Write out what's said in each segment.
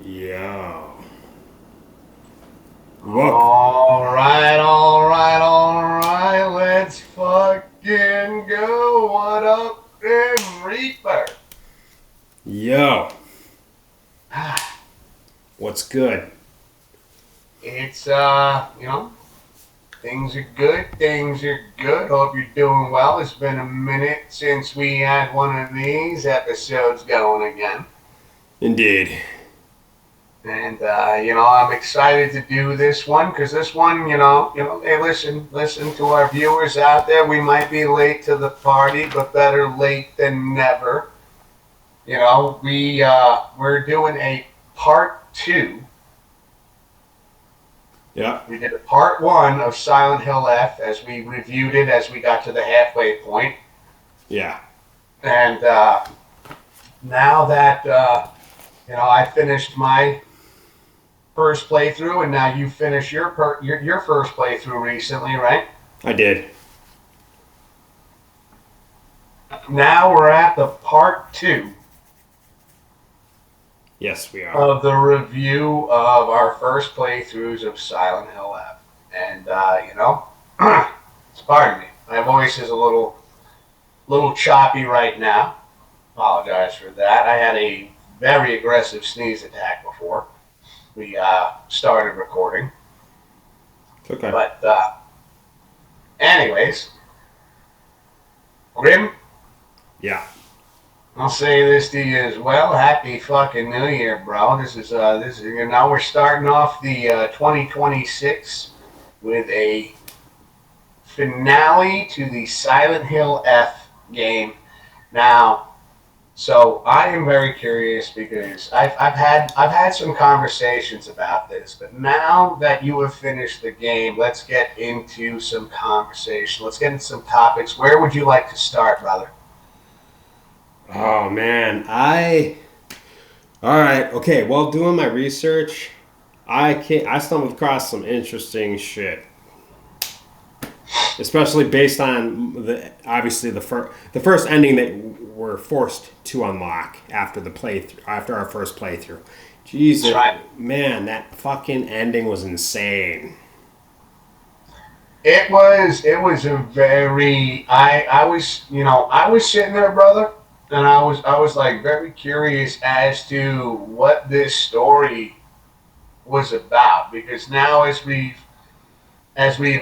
Yeah. Look. All right. Let's fucking go. What up, Grim Reaper? Yo. What's good? It's things are good. Things are good. Hope you're doing well. It's been a minute since we had one of these episodes going again. Indeed. And I'm excited to do this one because this one, hey, listen to our viewers out there. We might be late to the party, but better late than never. We're doing a part two. Yeah. We did a part one of Silent Hill F as we reviewed it as we got to the halfway point, Yeah. and now that I finished my first playthrough, and now you finished your first playthrough recently, right? I did. Now we're at the part two Yes, we are. of the review of our first playthroughs of Silent Hill F. And pardon me, my voice is a little choppy right now. Apologize for that. I had a very aggressive sneeze attack before we started recording. It's okay. But anyways, Grim, Yeah. I'll say this to you as well. Happy fucking New Year, bro. This is we're starting off the 2026 with a finale to the Silent Hill F game. Now, so I am very curious because I've had some conversations about this, but now that you have finished the game, let's get into some conversation. Let's get into some topics. Where would you like to start, brother? Oh man. All right. Okay. While doing my research, I stumbled across some interesting shit, especially based on the first ending that we're forced to unlock after our first playthrough. That's Jesus, right. man, that fucking ending was insane. It was a very I was sitting there, brother, and I was like very curious as to what this story was about because now as we've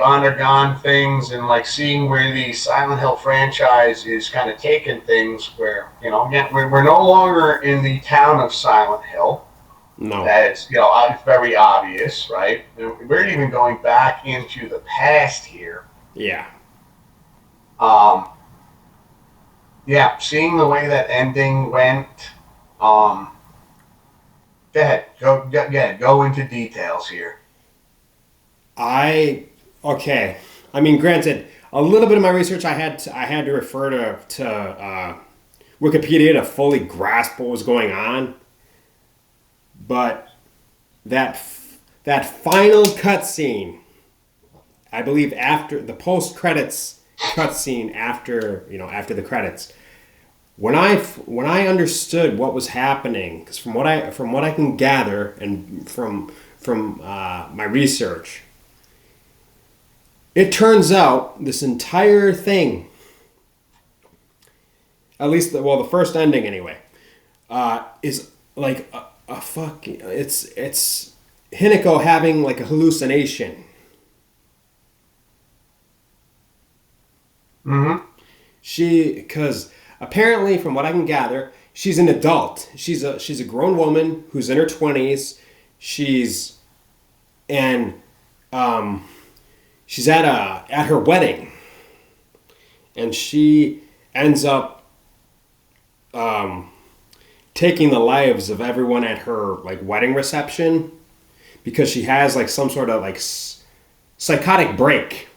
undergone things and like seeing where the Silent Hill franchise is kind of taking things where again we're no longer in the town of Silent Hill. No. That's very obvious, right? We're even going back into the past here. Yeah. Um, yeah, seeing the way that ending went. Um, Go ahead, go into details here. I okay. I mean, granted, a little bit of my research I had to refer to Wikipedia to fully grasp what was going on, but that final cutscene, I believe after the post credits cutscene after the credits, when I understood what was happening, because from what I can gather and from my research, it turns out this entire thing, at least the first ending anyway, is like a fucking it's Hinako having like a hallucination. Mm-hmm. Because apparently, from what I can gather, she's an adult. She's a grown woman who's in her 20s. She's and she's at her wedding, and she ends up taking the lives of everyone at her like wedding reception because she has like some sort of like psychotic break,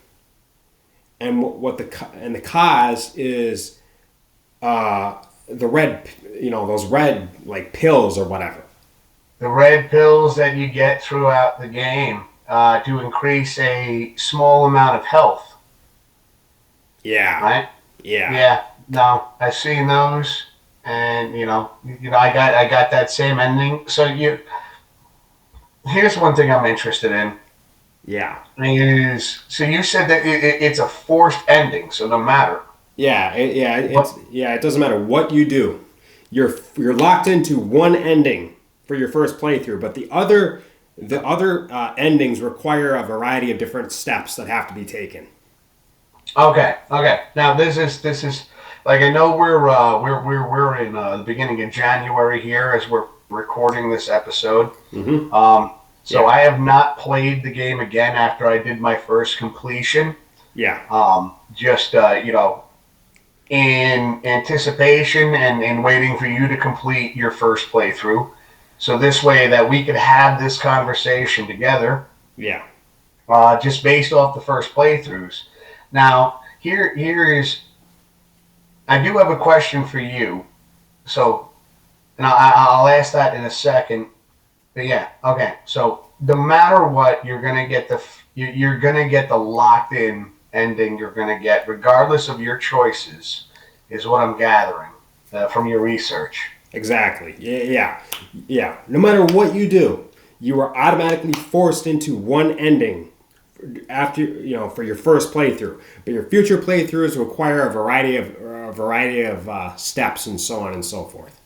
and the cause is the red, those red like pills or whatever. The red pills that you get throughout the game to increase a small amount of health, Yeah, right? yeah, Yeah, no, I've seen those, and I got that same ending. So here's one thing I'm interested in. Yeah. Is so you said that it's a forced ending, so no matter what. It doesn't matter what you do. You're locked into one ending for your first playthrough, but the other endings require a variety of different steps that have to be taken. Okay, okay. Now this is like I know we're in the beginning of January here as we're recording this episode. Mm-hmm. So Yeah. I have not played the game again after I did my first completion. Yeah. Just in anticipation and waiting for you to complete your first playthrough. So this way that we could have this conversation together, Yeah. just based off the first playthroughs. Now, here is I do have a question for you. So, and I'll ask that in a second. But yeah, okay. So no matter what, you're gonna get the locked in ending. You're gonna get regardless of your choices, is what I'm gathering from your research. Exactly. Yeah. Yeah. Yeah. No matter what you do, you are automatically forced into one ending after for your first playthrough. But your future playthroughs require a variety of steps and so on and so forth.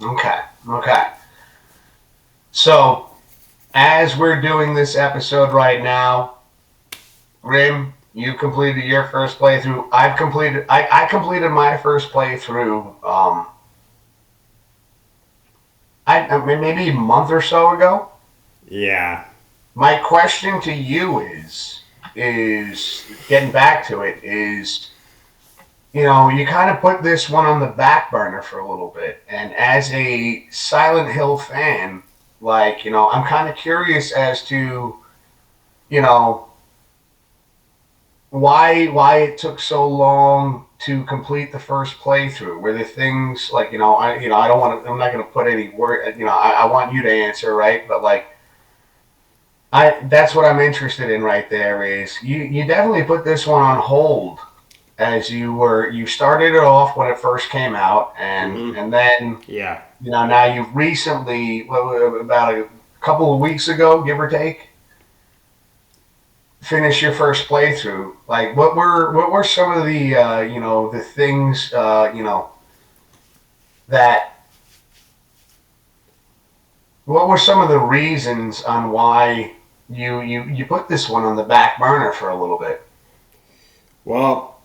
Okay, okay. So as we're doing this episode right now, Grim, you completed your first playthrough. I completed my first playthrough. I mean, maybe a month or so ago. Yeah. My question to you is getting back to it is, you kind of put this one on the back burner for a little bit, and as a Silent Hill fan, like, I'm kind of curious as to, you know why it took so long to complete the first playthrough. Were there things like, I don't want to, I'm not going to put any word, I want you to answer, right? But like, that's what I'm interested in right there is you definitely put this one on hold as you started it off when it first came out, and Mm-hmm. and then Yeah. now you've recently, about a couple of weeks ago, give or take, finish your first playthrough. Like, what were some of the the things that what were some of the reasons on why you put this one on the back burner for a little bit? Well,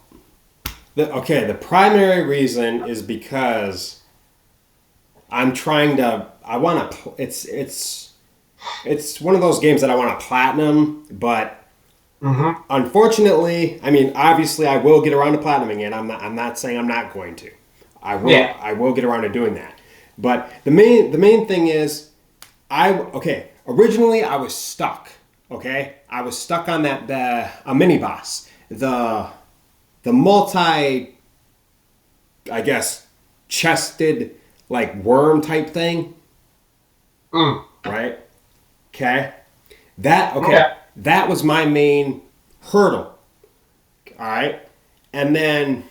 the primary reason is because I'm trying to. I want to. It's one of those games that I want to platinum, but Mm-hmm. unfortunately, I mean, obviously, I will get around to platinum again. I'm not saying I'm not going to. I will. Yeah. I will get around to doing that. But the main thing is, okay. Originally, I was stuck. Okay, I was stuck on a mini boss. The multi, I guess, chested like worm type thing, Mm. right? Okay, that okay. Okay. That was my main hurdle. All right, and then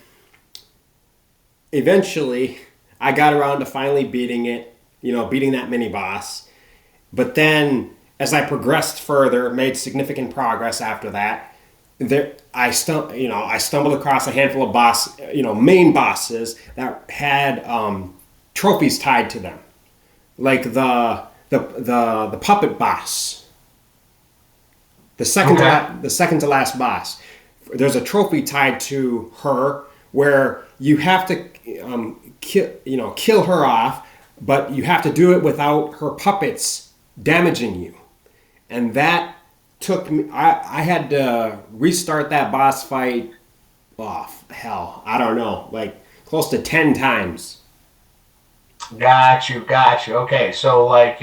eventually I got around to finally beating it. Beating that mini boss. But then, as I progressed further, made significant progress after that. I stumbled across a handful of main bosses that had trophies tied to them, like the puppet boss, Okay. the second to last boss. There's a trophy tied to her where you have to kill her off, but you have to do it without her puppets damaging you, and that took me. I had to restart that boss fight. Off hell, I don't know, like close to 10 times. Got you. Got you. Okay. So, like,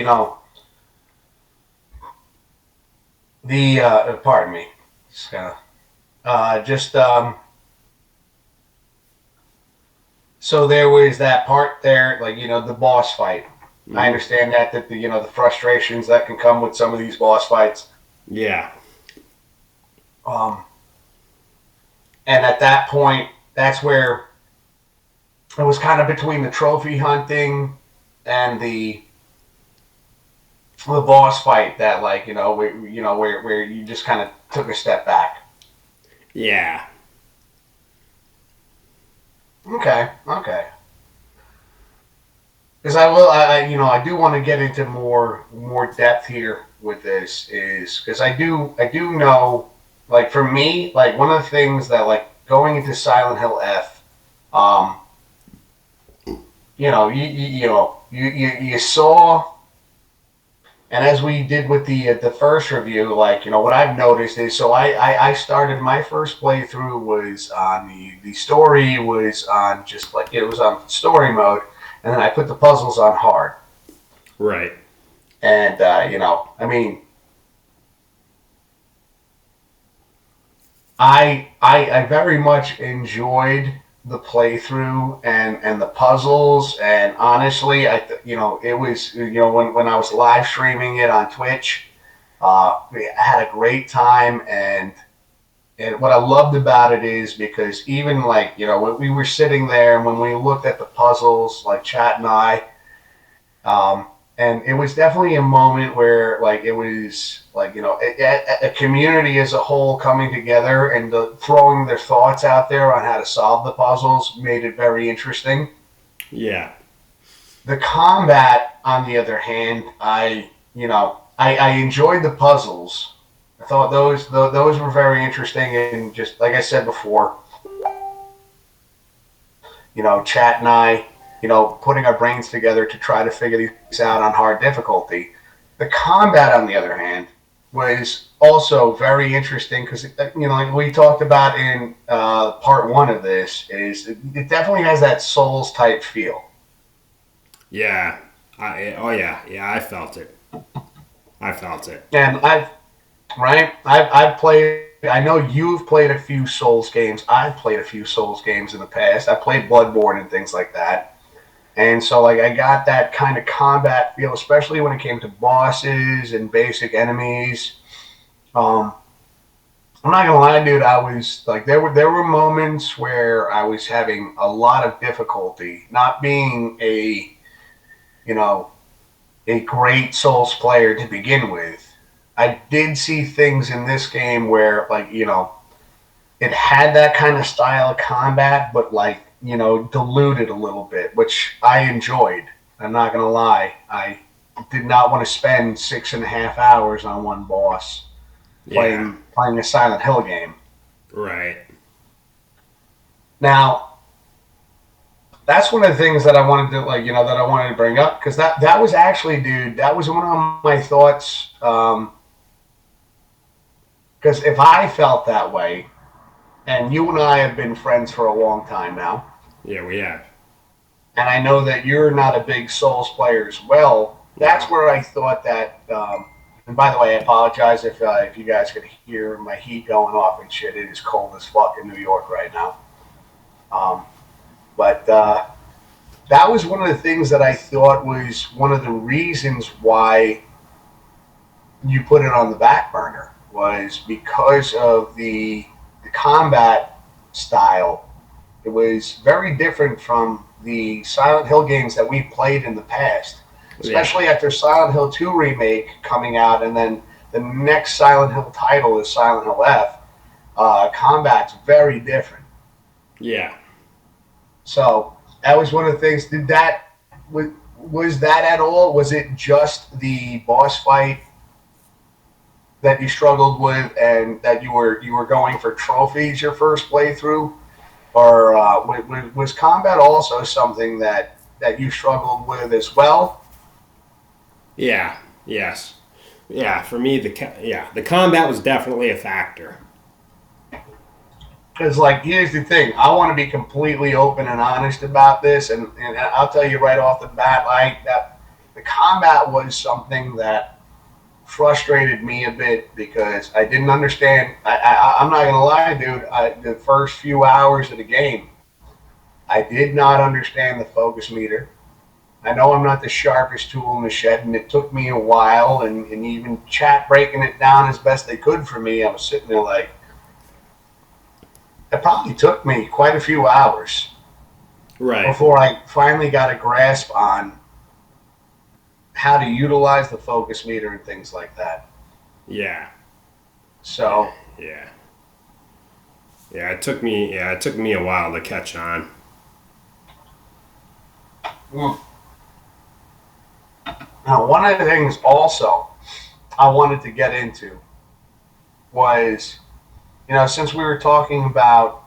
the pardon me. Just kind of just so there was that part there, like, the boss fight. I Hmm. understand that the frustrations that can come with some of these boss fights. Yeah, Um, and at that point, that's where it was kind of between the trophy hunting and the the boss fight that like where you just kind of took a step back. Yeah. Okay, okay. Because I will, I do want to get into more depth here with this is because I do know, like for me, like one of the things that like going into Silent Hill F, um, you saw, and as we did with the first review, like what I've noticed is, so I started my first playthrough was on the story was on just like it was on story mode, and then I put the puzzles on hard. Right. And I mean, I very much enjoyed the playthrough and the puzzles. And honestly, it was when I was live streaming it on Twitch, I had a great time. And what I loved about it is because even like when we were sitting there and when we looked at the puzzles, like Chat and I, Um, and it was definitely a moment where, like, it was like a community as a whole coming together and throwing their thoughts out there on how to solve the puzzles made it very interesting. Yeah. The combat, on the other hand, I enjoyed the puzzles. I thought those were very interesting, and just like I said before, Chat and I, putting our brains together to try to figure these out on hard difficulty. The combat, on the other hand, was also very interesting because, like we talked about in part one of this, is it definitely has that Souls type feel. Yeah. Oh yeah. Yeah. I felt it. I felt it. And I've played. I know you've played a few Souls games. I've played a few Souls games in the past. I played Bloodborne and things like that. And so, like, I got that kind of combat feel, especially when it came to bosses and basic enemies. Um, I'm not gonna lie, dude. I was like, there were moments where I was having a lot of difficulty, not being you know a great Souls player to begin with. I did see things in this game where, like, it had that kind of style of combat, but like diluted a little bit, which I enjoyed. I'm not gonna lie, I did not want to spend 6.5 hours on one boss Yeah. playing a Silent Hill game. Right. Now, that's one of the things that I wanted to that I wanted to bring up because that was actually, dude, that was one of my thoughts. Because if I felt that way, and you and I have been friends for a long time now, Yeah. We have. and I know that you're not a big Souls player as well. That's No. where I thought that. And by the way, I apologize if you guys could hear my heat going off and shit. It is cold as fuck in New York right now. Um, but that was one of the things that I thought was one of the reasons why you put it on the back burner was because of the combat style. It was very different from the Silent Hill games that we played in the past, Yeah. especially after Silent Hill 2 remake coming out, and then the next Silent Hill title is Silent Hill F. Combat's very different. Yeah. So that was one of the things. Was that at all? Was it just the boss fight that you struggled with, and that you were going for trophies your first playthrough? Or was combat also something that you struggled with as well? Yeah. Yes. Yeah. For me, the combat was definitely a factor. Because, like, here's the thing: I want to be completely open and honest about this, and I'll tell you right off the bat, like that, the combat was something that frustrated me a bit because I didn't understand. I'm not gonna lie, dude. The first few hours of the game, I did not understand the focus meter. I know I'm not the sharpest tool in the shed, and it took me a while, and even chat breaking it down as best they could for me. I was sitting there like, it probably took me quite a few hours Right. before I finally got a grasp on how to utilize the focus meter and things like that. Yeah. Yeah. So, Yeah. Yeah. It took me. Yeah. It took me a while to catch on. mm. Now one of the things also I wanted to get into was, since we were talking about,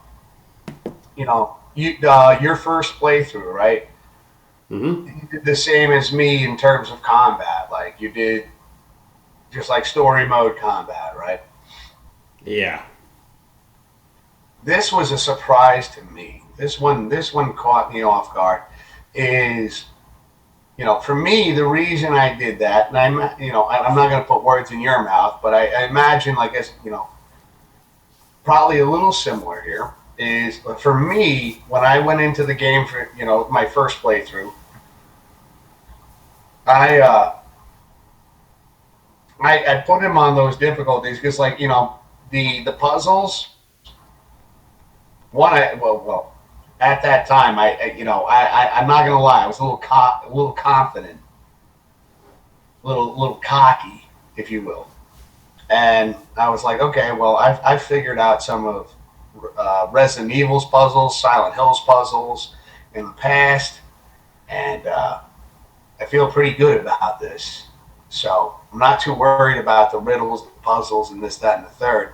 your first playthrough, right? Mm-hmm. You did the same as me in terms of combat. Like you did just like story mode combat, right? Yeah. This was a surprise to me. This one caught me off guard. Is for me, the reason I did that, and I'm not going to put words in your mouth, but I imagine, like, as probably a little similar here, is for me when I went into the game for my first playthrough, I I put him on those difficulties because, like, the puzzles. One, at that time, I'm not gonna lie, I was a little confident, little cocky, if you will, and I was like, okay, well, I've figured out some of Resident Evil's puzzles, Silent Hill's puzzles in the past, and I feel pretty good about this. So I'm not too worried about the riddles, the puzzles, and this, that, and the third.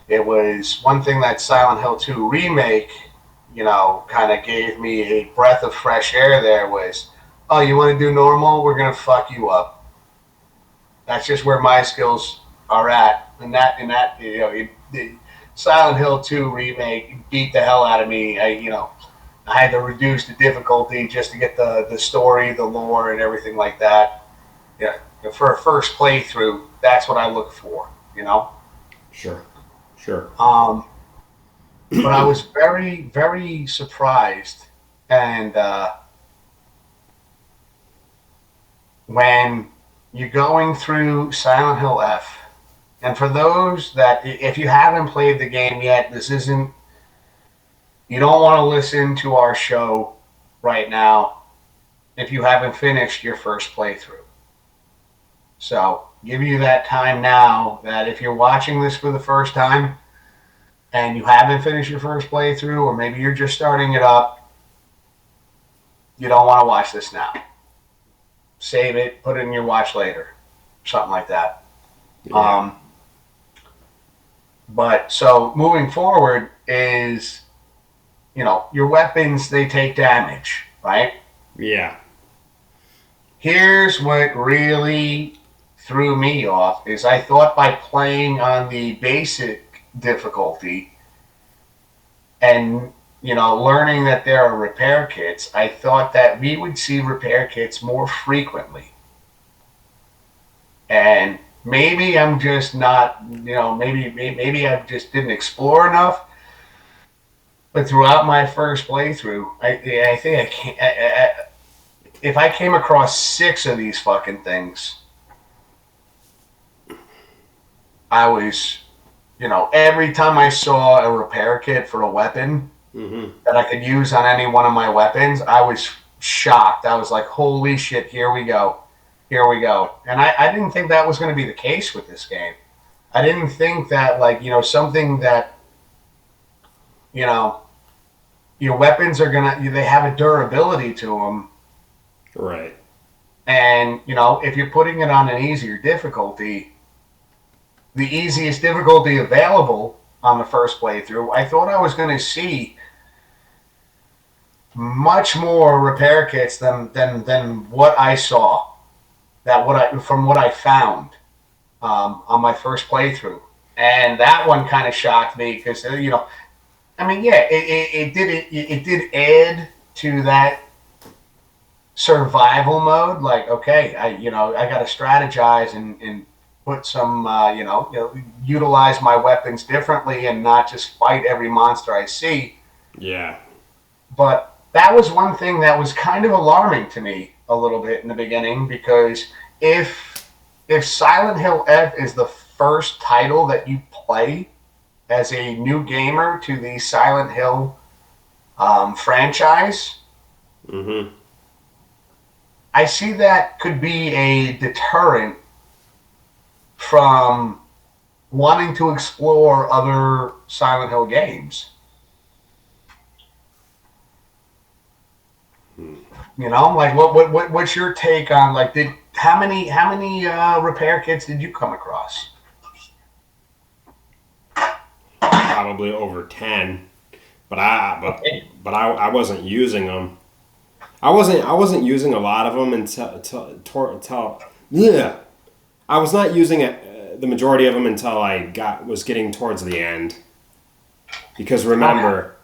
It was one thing that Silent Hill 2 remake, kind of gave me a breath of fresh air. There was, oh, you want to do normal? We're gonna fuck you up. That's just where my skills are at. And that, the Silent Hill 2 remake beat the hell out of me. I had to reduce the difficulty just to get the story, the lore, and everything like that. Yeah, for a first playthrough, that's what I look for. Sure. Sure. Um, but I was very, very surprised, and when you're going through Silent Hill F, and for those that, if you haven't played the game yet, this isn't. You don't want to listen to our show right now if you haven't finished your first playthrough. So, give you that time now that if you're watching this for the first time and you haven't finished your first playthrough, or maybe you're just starting it up, you don't want to watch this now. Save it, put it in your watch later, something like that. Yeah. But so moving forward is, your weapons, they take damage, right? Yeah. Here's what really threw me off is I thought by playing on the basic difficulty and learning that there are repair kits, I thought that we would see repair kits more frequently. And maybe I'm just not, maybe I just didn't explore enough. But throughout my first playthrough, I think I can't. If I came across 6 of these fucking things, I was, every time I saw a repair kit for a weapon Mm-hmm. that I could use on any one of my weapons, I was shocked. I was like, holy shit, here we go. Here we go. And I didn't think that was going to be the case with this game. I didn't think that, like, something that, your weapons are going to, they have a durability to them. Right. And, if you're putting it on an easier difficulty, the easiest difficulty available on the first playthrough, I thought I was going to see much more repair kits than what I saw. From what I found on my first playthrough, and that one kind of shocked me because I mean, yeah, it did add to that survival mode. Like, okay, I got to strategize and put some utilize my weapons differently and not just fight every monster I see. Yeah. But that was one thing that was kind of alarming to me a little bit in the beginning because if Silent Hill F is the first title that you play as a new gamer to the Silent Hill franchise, Mm-hmm. I see that could be a deterrent from wanting to explore other Silent Hill games. You know, like what's your take on like did how many repair kits did you come across? Probably over 10, but Okay. I wasn't using them. I wasn't using a lot of them until yeah. I was not using the majority of them until I was getting towards the end. Because Okay. remember,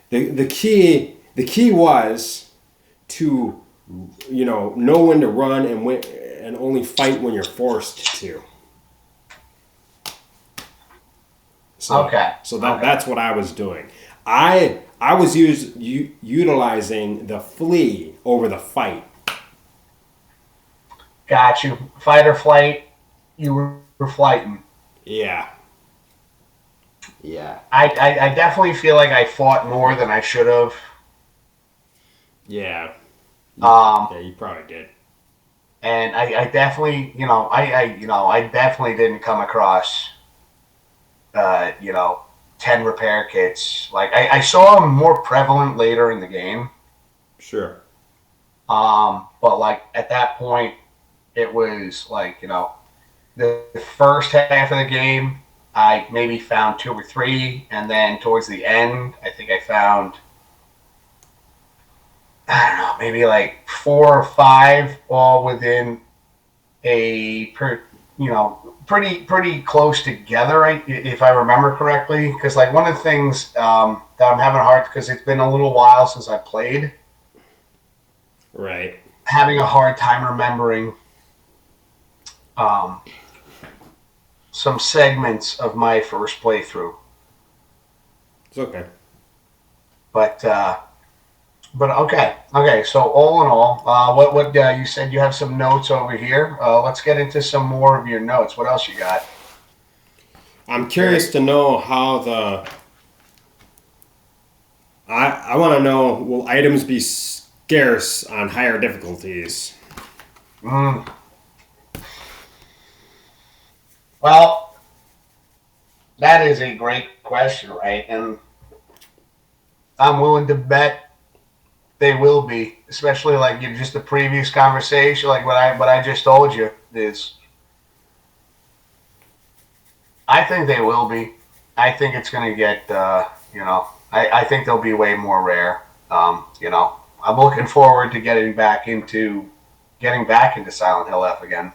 the key was to know when to run and only fight when you're forced to. So Okay. so Okay. that's what I was doing. I was utilizing the flee over the fight. Got you. Fight or flight. You were flighting. Yeah. Yeah. I definitely feel like I fought more than I should have. Yeah. Um, Yeah, you probably did. and I definitely, I definitely didn't come across, uh, you know, 10 repair kits. Like, I saw them more prevalent later in the game. Sure. But, like, at that point, it was like, the first half of the game, I maybe found two or three. And then towards the end, I think I found, I don't know, maybe like four or five all within pretty close together, if I remember correctly. Because like one of the things that I'm having a hard because it's been a little while since I played, Right. having a hard time remembering um, some segments of my first playthrough. It's okay. But okay. So all in all, what you said you have some notes over here. Let's get into some more of your notes. What else you got? I'm Very. curious to know how the. I want to know, will items be scarce on higher difficulties? Mm, well, that is a great question, right? And I'm willing to bet they will be, especially like just the previous conversation, like what I just told you is. I think they will be. I think it's going to get. I think they'll be way more rare. I'm looking forward to getting back into Silent Hill F again.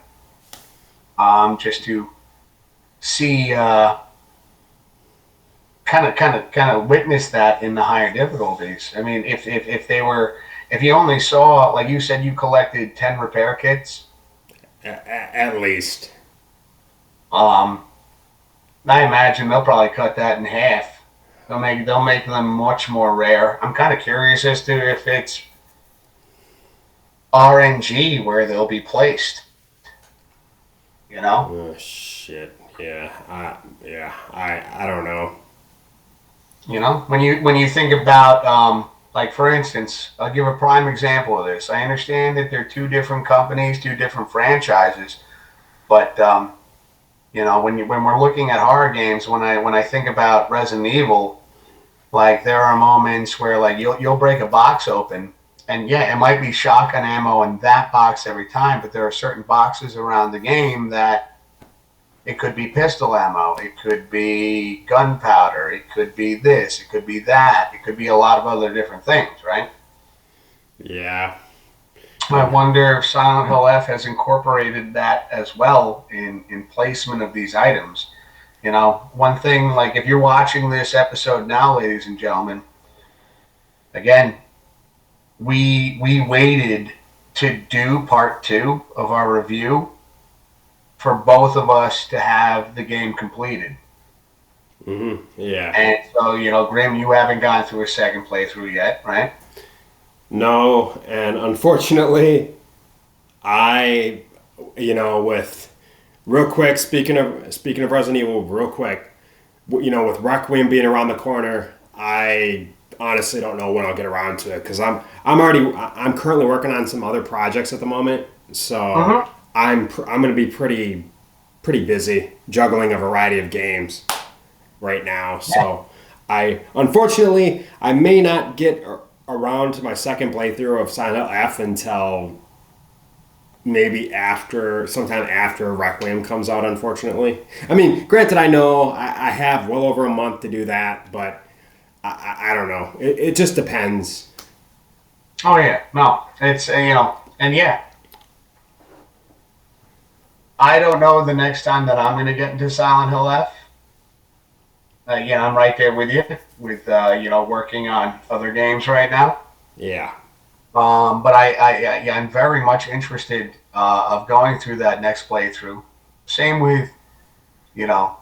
Just to see, kind of witness that in the higher difficulties. I mean, if you only saw, like you said, you collected 10 repair kits. At least. Um, I imagine they'll probably cut that in half. They'll make them much more rare. I'm kind of curious as to if it's RNG where they'll be placed. You know, Oh shit. Yeah. I don't know. when you think about like for instance, I'll give a prime example of this. I understand that they're two different companies, two different franchises, but when we're looking at horror games, when I think about Resident Evil, like there are moments where like you'll break a box open, and yeah, it might be shotgun ammo in that box every time, but there are certain boxes around the game that it could be pistol ammo, it could be gunpowder, it could be this, it could be that, it could be a lot of other different things, right? Yeah. I Um, wonder if Silent Hill F has incorporated that as well in placement of these items. One thing, like if you're watching this episode now, ladies and gentlemen, again, we waited to do part two of our review for both of us to have the game completed. yeah. And so, Grim, you haven't gone through a second playthrough yet, right? No, and unfortunately, I, with real quick. Speaking of Resident Evil, real quick. With Requiem being around the corner, honestly don't know when I'll get around to it because I'm currently working on some other projects at the moment, so Mm-hmm. I'm going to be pretty busy juggling a variety of games right now. So I unfortunately I may not get around to my second playthrough of Silent Hill F until maybe after sometime after Requiem comes out. Unfortunately, I mean, granted, I know I have well over a month to do that, but I don't know. It just depends. Oh yeah, no, it's and yeah, I don't know the next time that I'm going to get into Silent Hill F. Yeah, I'm right there with you with working on other games right now. Yeah, But yeah, I'm very much interested of going through that next playthrough. Same with you know,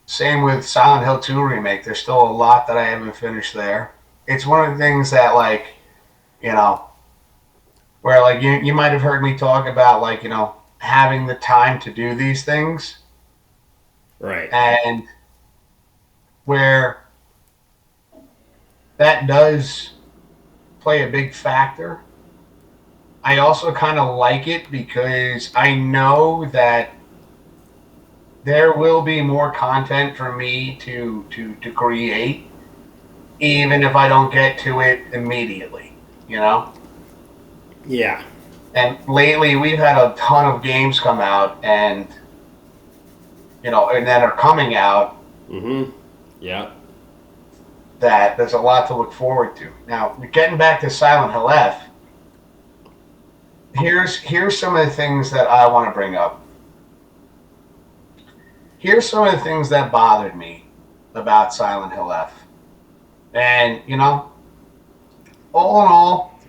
same with Silent Hill 2 remake. There's still a lot that I haven't finished there. It's one of the things that you know where you might have heard me talk about having the time to do these things right. and where that does play a big factor. I also kind of like it because I know that there will be more content for me to create, even if I don't get to it immediately, you know? Yeah. And lately we've had a ton of games come out and that are coming out Mm-hmm. Yeah. that there's a lot to look forward to. Now, getting back to Silent Hill F, here's some of the things that I want to bring up. Here's some of the things that bothered me about Silent Hill F. And, all in all,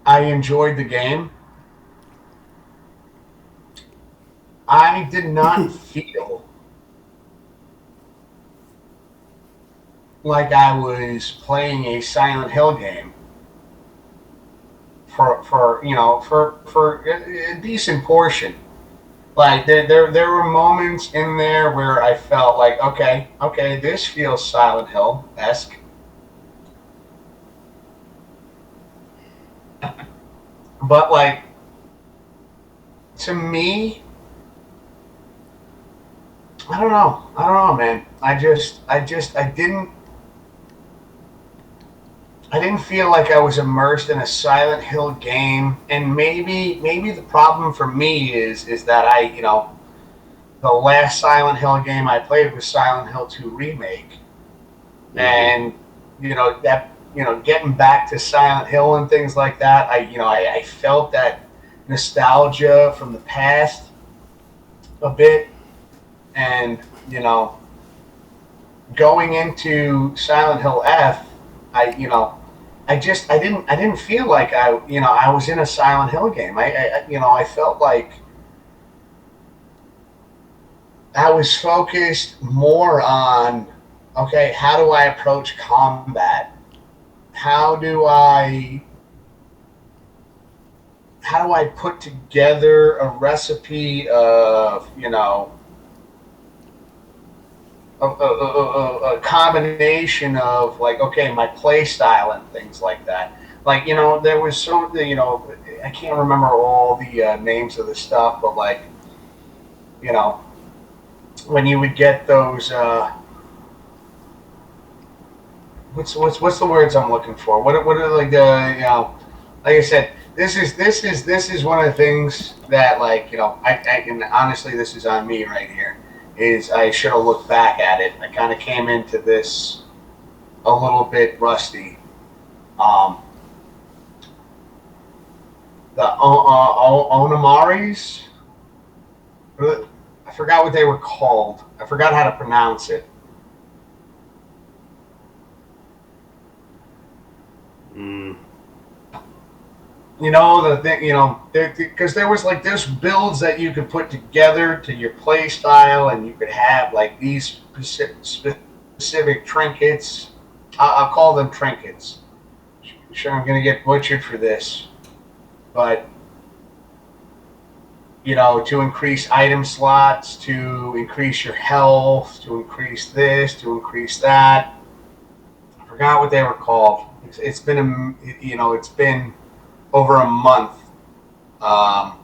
I enjoyed the game. I did not feel like I was playing a Silent Hill game for a decent portion. Like there were moments in there where I felt like okay, this feels Silent Hill esque, but to me, I don't know, man. I didn't feel like I was immersed in a Silent Hill game, and maybe the problem for me is that the last Silent Hill game I played was Silent Hill 2 remake, Mm-hmm. and that getting back to Silent Hill and things like that, I felt that nostalgia from the past a bit, and going into Silent Hill F, I didn't feel like I was in a Silent Hill game. I felt like I was focused more on okay, how do I approach combat? How do I put together a recipe of a combination of okay, my play style and things like that. There was I can't remember all the names of the stuff, but you know when you would get those what's the words I'm looking for? What are like I said, this is one of the things that I and honestly this is on me right here is I should have looked back at it. I kind of came into this a little bit rusty. Um, the Onamaris, I forgot what they were called. I forgot how to pronounce it. Mm. The thing, because there was there's builds that you could put together to your play style, and you could have these specific trinkets. I'll call them trinkets. I'm sure I'm going to get butchered for this, but to increase item slots, to increase your health, to increase this, to increase that. forgot what they were called. It's been it's been over a month um,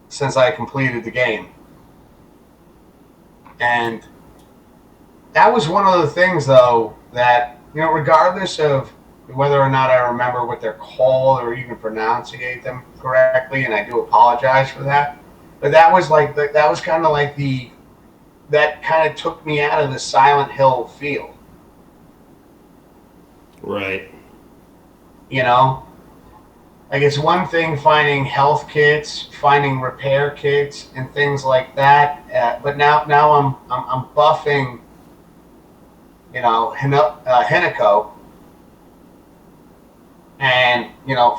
since I completed the game, and that was one of the things though that regardless of whether or not I remember what they're called or even pronunciate them correctly, and I do apologize for that. But that was that was kind of like the that kind of took me out of the Silent Hill feel. Right. You know, like it's one thing finding health kits, finding repair kits, and things like that. But now I'm buffing, Hinako, and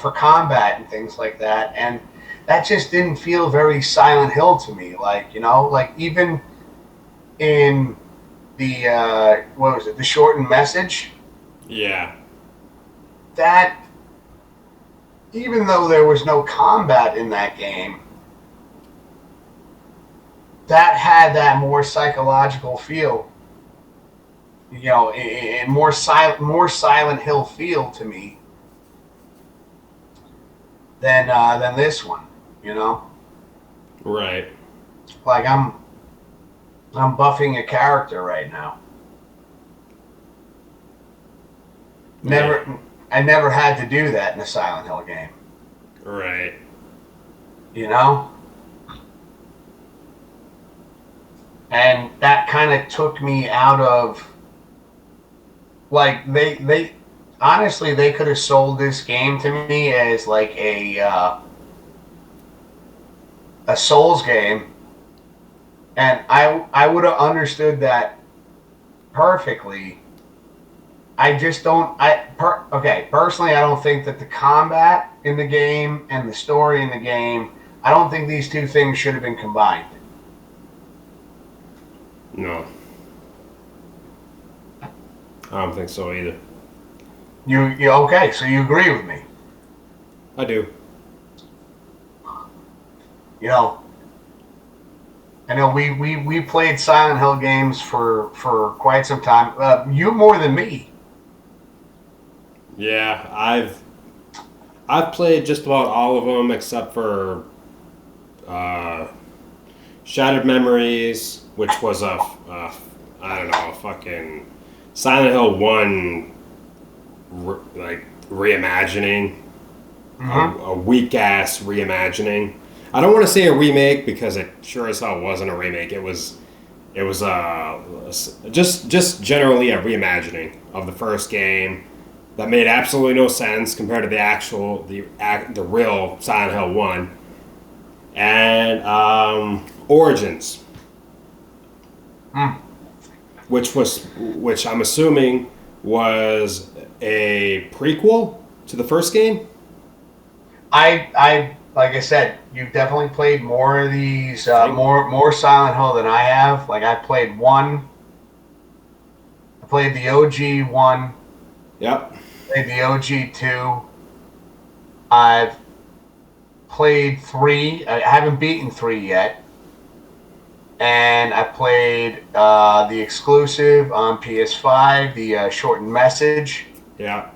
for combat and things like that, and that just didn't feel very Silent Hill to me. Like even in the what was it, the shortened message, Yeah. that even though there was no combat in that game, that had that more psychological feel, and more Silent Hill feel to me than this one. You know, Right. like I'm buffing a character right now. Yeah. Never, I never had to do that in a Silent Hill game. Right. You know, and that kind of took me out of they honestly they could have sold this game to me as like a Souls game, and I would have understood that perfectly. I just don't. Okay. Personally, I don't think that the combat in the game and the story in the game. I don't think these two things should have been combined. No. I don't think so either. You okay? So you agree with me? I do. You know, I know we played Silent Hill games for quite some time. You more than me. Yeah, I've played just about all of them except for uh, Shattered Memories, which was I don't know, a fucking Silent Hill 1 like reimagining, Mm-hmm. a weak ass reimagining. I don't want to say a remake because it sure as hell wasn't a remake. It was just generally a reimagining of the first game that made absolutely no sense compared to the real Silent Hill 1 and Origins, Mm. which I'm assuming was a prequel to the first game. I like I said, you definitely played more of these, I think. more Silent Hill than I have. Like I played one, I played the OG one, Yep. played the OG two. I've played three. I haven't beaten three yet, and I played the exclusive on PS5, the shortened message, Yeah.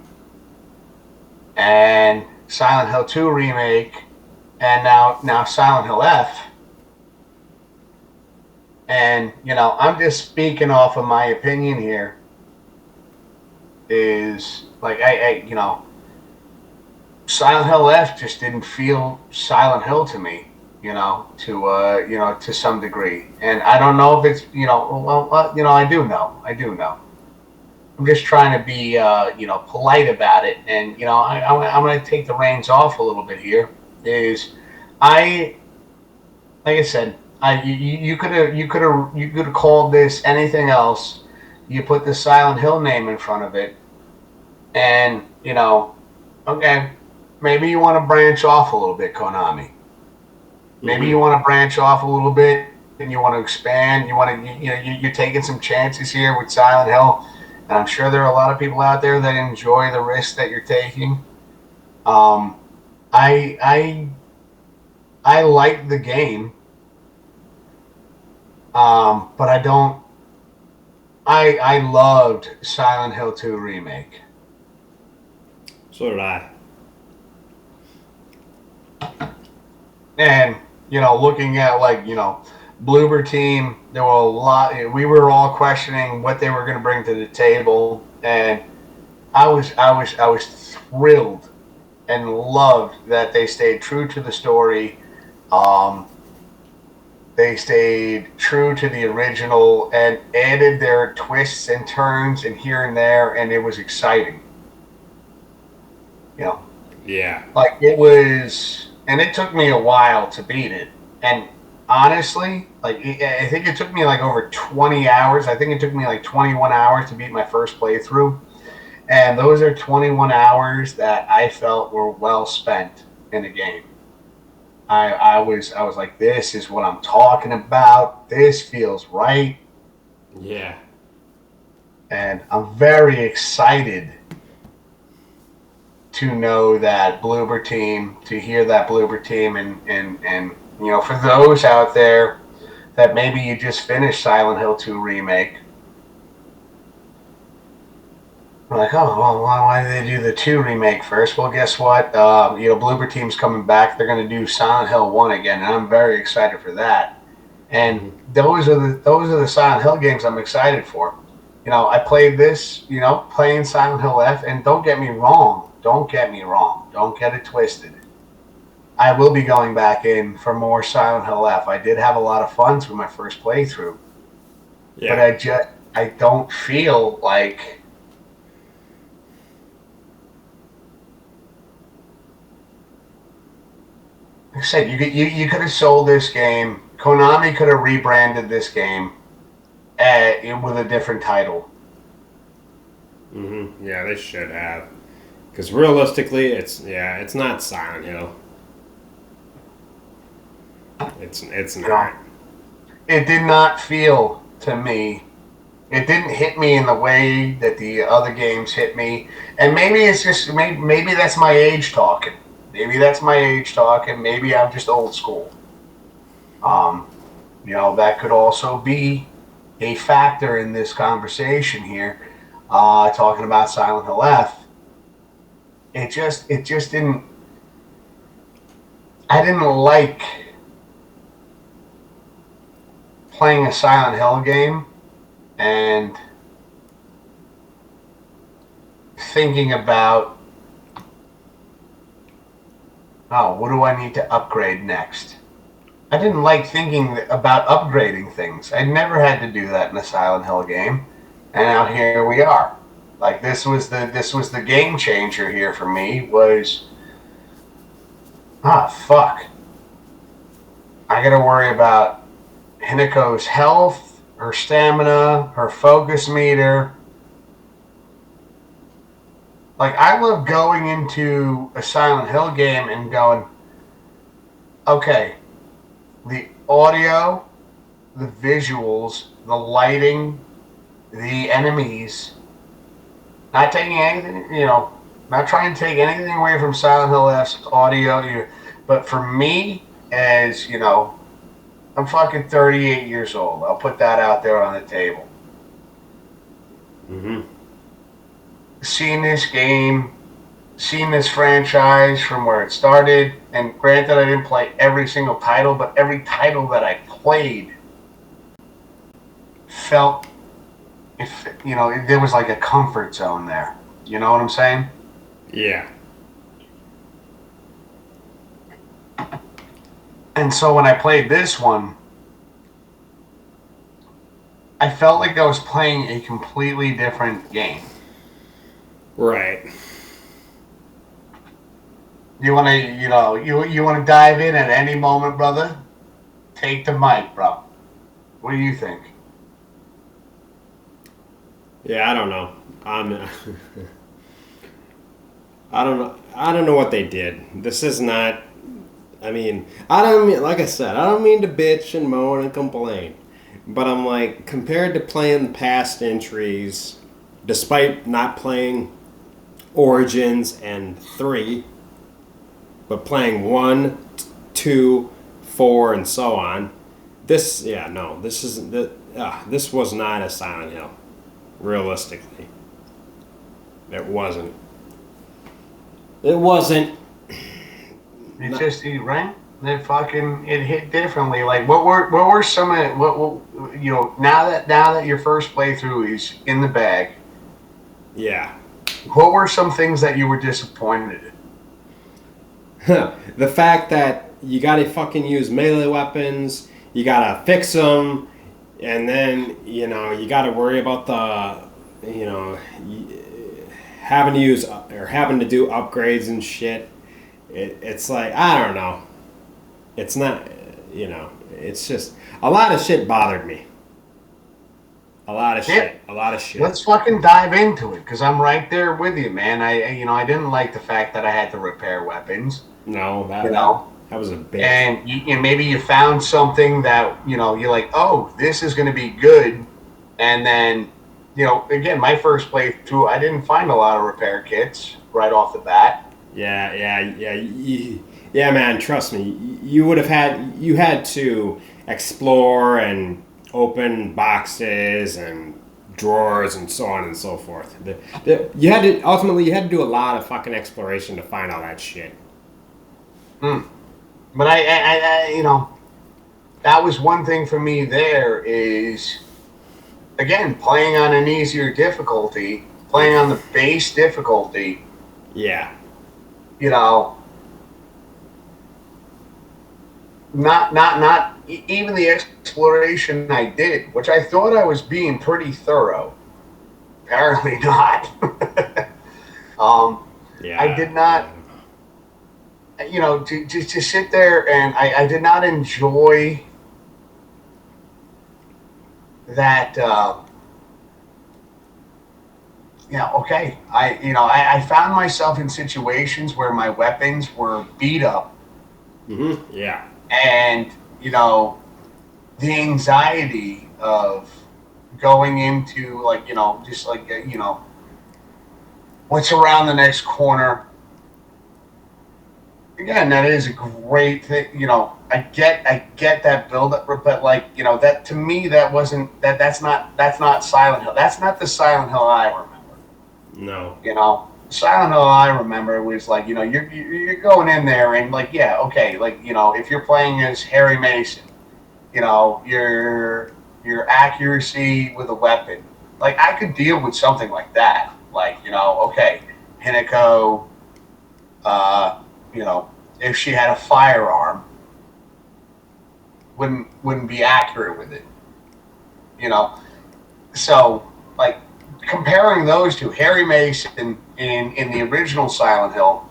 and Silent Hill 2 remake, and now Silent Hill F. And I'm just speaking off of my opinion here. Is like Silent Hill F just didn't feel Silent Hill to me. To some degree, and I don't know if it's I do know. I'm just trying to be polite about it, and I'm going to take the reins off a little bit here. Is I like I said, you could have called this anything else. You put the Silent Hill name in front of it, and okay, maybe you want to branch off a little bit, Konami. Maybe Mm-hmm. you want to branch off a little bit, and you want to expand. You want to you're taking some chances here with Silent Hill, and I'm sure there are a lot of people out there that enjoy the risk that you're taking. Um, I I I like the game, but I don't. I loved Silent Hill 2 remake. So did I. And looking at Bloober team, there were a lot. We were all questioning what they were going to bring to the table, and I was thrilled and loved that they stayed true to the story. Um, they stayed true to the original and added their twists and turns and here and there, and it was exciting. You know, Yeah. like it was, and it took me a while to beat it. And honestly, I think it took me like over 20 hours. I think it took me like 21 hours to beat my first playthrough. And those are 21 hours that I felt were well spent in the game. I was like, this is what I'm talking about. This feels right. Yeah. And I'm very excited to know that Bloober team, to hear that Bloober team, and for those out there that maybe you just finished Silent Hill 2 remake, we're like, oh, well, why did they do the 2 remake first? Well, guess what? Bloober team's coming back. They're going to do Silent Hill 1 again, and I'm very excited for that. And Hmm. those are the Silent Hill games I'm excited for. I played this, playing Silent Hill F, and don't get me wrong. Don't get me wrong. Don't get it twisted. I will be going back in for more Silent Hill F. I did have a lot of fun through my first playthrough, but Yeah. I don't feel like I said, you could have sold this game. Konami could have rebranded this game with a different title. Yeah, they should have. Because realistically, it's not Silent Hill. It's You know, not. it did not feel to me. It didn't hit me in the way that the other games hit me, and maybe it's just maybe that's my age talking. Maybe that's my age talking. Maybe I'm just old school. Um, that could also be a factor in this conversation here. Talking about Silent Hill F, it just didn't. I didn't like playing a Silent Hill game and thinking about, oh, what do I need to upgrade next? I didn't like thinking about upgrading things. I never had to do that in a Silent Hill game, and now here we are. Like this was the game changer here for me. Was fuck. I got to worry about Hinako's health, her stamina, her focus meter. Like I love going into a Silent Hill game and going, okay, the audio, the visuals, the lighting, the enemies. Not taking anything, not trying to take anything away from Silent Hill F's audio, but for me, as I'm fucking 38 years old. I'll put that out there on the table. Hmm. Seeing this game, seeing this franchise from where it started, and granted, I didn't play every single title, but every title that I played felt, if there was like a comfort zone there. You know what I'm saying? Yeah. And so when I played this one, I felt like I was playing a completely different game. Right. You want to, you want to dive in at any moment, brother? Take the mic, bro. What do you think? Yeah, I don't know. I'm. I don't know. I don't know what they did. This is not. I mean, I don't mean, like I said, I don't mean to bitch and moan and complain, but I'm like, compared to playing past entries, despite not playing Origins and 3, but playing 1, 2, 4, and so on, this, yeah, no, this isn't, this was not a Silent Hill. realistically. It wasn't. It wasn't. It just right. It hit differently. Like what were some of now that your first playthrough is in the bag. Yeah. What were some things that you were disappointed in? The fact that you gotta fucking use melee weapons, you gotta fix them, and then, you gotta worry about having to use or having to do upgrades and shit. It's like, I don't know. It's not, it's just, a lot of shit bothered me. A lot of shit. A lot of shit. Let's fucking dive into it, because I'm right there with you, man. I didn't like the fact that I had to repair weapons. No, that was a bitch. And maybe you found something that, you're like, oh, this is going to be good. And then, again, my first playthrough, I didn't find a lot of repair kits right off the bat. Yeah, man, trust me. You had to explore and open boxes and drawers and so on and so forth. You had to do a lot of fucking exploration to find all that shit. But I that was one thing for me there is, again, playing on an easier difficulty, playing on the base difficulty. Yeah. Not even the exploration I did, which I thought I was being pretty thorough. Apparently not. Yeah. I did not, to sit there, and I did not enjoy that. Okay. I found myself in situations where my weapons were beat up. Mm-hmm. Yeah. And, the anxiety of going into, what's around the next corner. Again, that is a great thing. I get that build up, but that to me, that's not Silent Hill. That's not the Silent Hill I remember. No. Silent Hill I remember was like, you're going in there and if you're playing as Harry Mason, your accuracy with a weapon, like I could deal with something like that. Like, Hinako, if she had a firearm, wouldn't be accurate with it. So like comparing those two, Harry Mason in the original Silent Hill,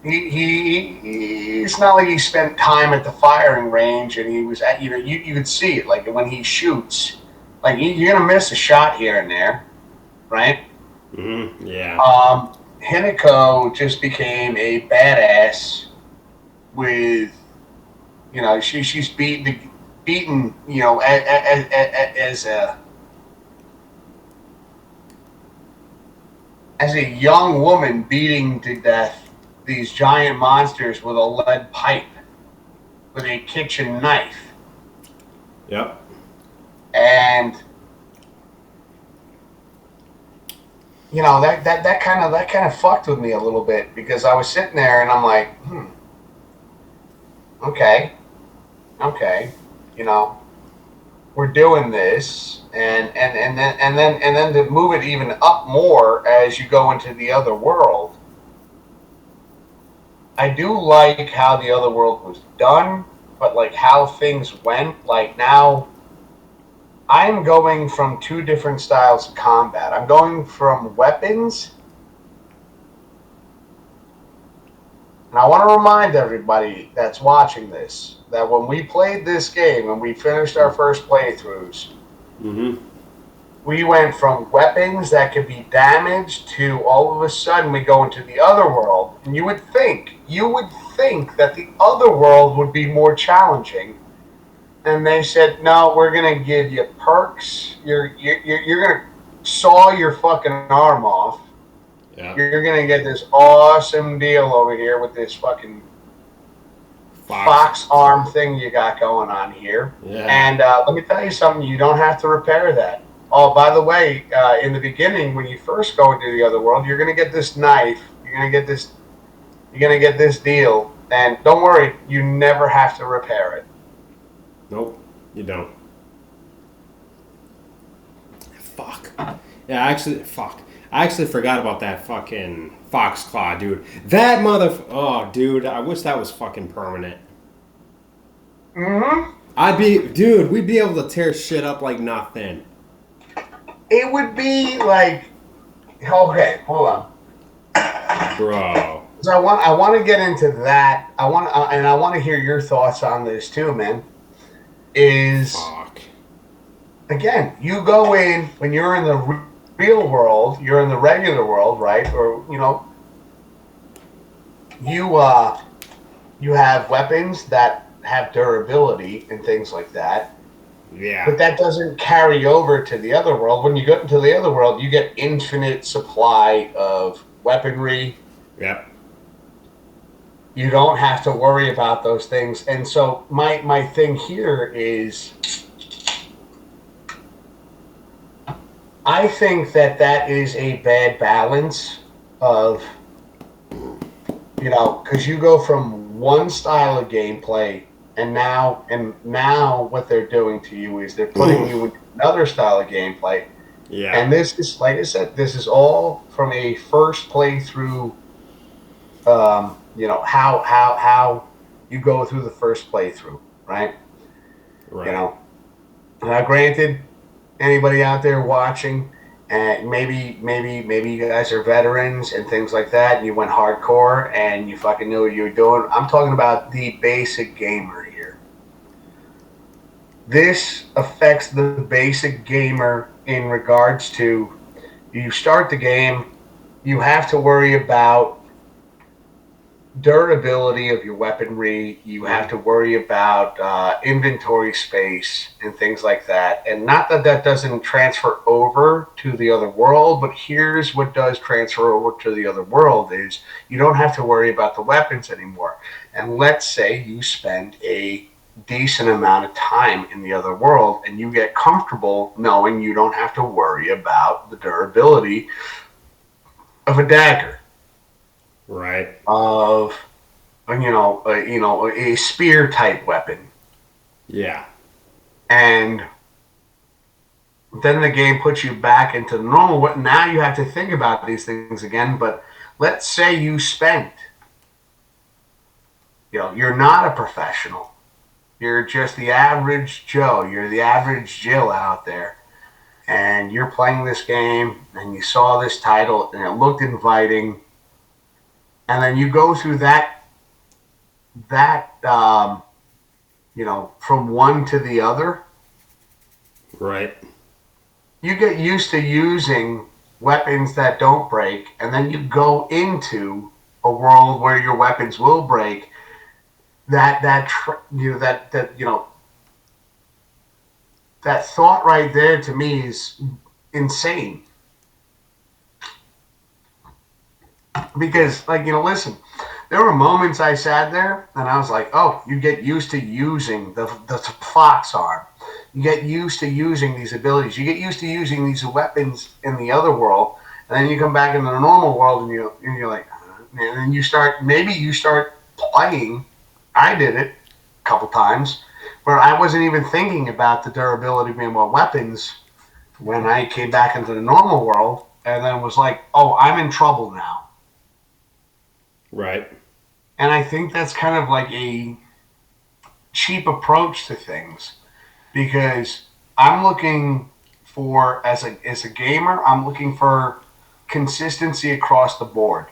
it's not like he spent time at the firing range and he was at, you could see it, like when he shoots, like you're gonna miss a shot here and there, right? Mm-hmm. Yeah. Hinako just became a badass with, she's beaten, as a young woman beating to death these giant monsters with a lead pipe, with a kitchen knife. Yep. And that kind of fucked with me a little bit, because I was sitting there and I'm like, okay, we're doing this, and then to move it even up more as you go into the other world. I do like how the other world was done, but like how things went, like now I'm going from two different styles of combat. I'm going from weapons, and I want to remind everybody that's watching this that when we played this game and we finished our first playthroughs, mm-hmm. we went from weapons that could be damaged to all of a sudden we go into the other world, and you would think that the other world would be more challenging. And they said, no, we're going to give you perks. You're going to saw your fucking arm off. Yeah. You're going to get this awesome deal over here with this fucking fox arm thing you got going on here. Yeah. And let me tell you something, you don't have to repair that. Oh, by the way, in the beginning, when you first go into the other world, you're gonna get this knife. You're gonna get this. You're gonna get this deal, and don't worry, you never have to repair it. Nope, you don't. Fuck. Yeah, actually, fuck. I actually forgot about that fucking fox claw, dude. That Oh, dude, I wish that was fucking permanent. Hmm. Dude, we'd be able to tear shit up like nothing. It would be like, okay, hold on. Bro. So I want to get into that. I want to hear your thoughts on this too, man. Is Fuck. again, you go in when you're in the real world, you're in the regular world, right? Or you you have weapons that have durability and things like that. Yeah. But that doesn't carry over to the other world. When you go into the other world, you get infinite supply of weaponry. Yep. You don't have to worry about those things. And so my thing here is I think that is a bad balance of, because you go from one style of gameplay and now what they're doing to you is they're putting you in another style of gameplay. Yeah. And this is, like I said, this is all from a first playthrough. How you go through the first playthrough, right? You Right. know, now granted, anybody out there watching, and maybe you guys are veterans and things like that, and you went hardcore and you fucking knew what you were doing. I'm talking about the basic gamer here. This affects the basic gamer in regards to you start the game, you have to worry about durability of your weaponry. You have to worry about inventory space and things like that. And not that that doesn't transfer over to the other world, but here's what does transfer over to the other world is you don't have to worry about the weapons anymore. And let's say you spend a decent amount of time in the other world and you get comfortable knowing you don't have to worry about the durability of a dagger, Right. of a spear type weapon. Yeah. And then the game puts you back into the normal. What now you have to think about these things again. But let's say you spent, you're not a professional. You're just the average Joe. You're the average Jill out there. And you're playing this game and you saw this title and it looked inviting. And then you go through that from one to the other, Right. you get used to using weapons that don't break, and then you go into a world where your weapons will break. That thought right there to me is insane. Because, listen, there were moments I sat there and I was like, oh, you get used to using the fox arm. You get used to using these abilities. You get used to using these weapons in the other world, and then you come back into the normal world, and you're like, and then you start playing. I did it a couple times where I wasn't even thinking about the durability of my weapons when I came back into the normal world, and then was like, oh, I'm in trouble now. Right. And I think that's kind of like a cheap approach to things because I'm looking for as a gamer, I'm looking for consistency across the board.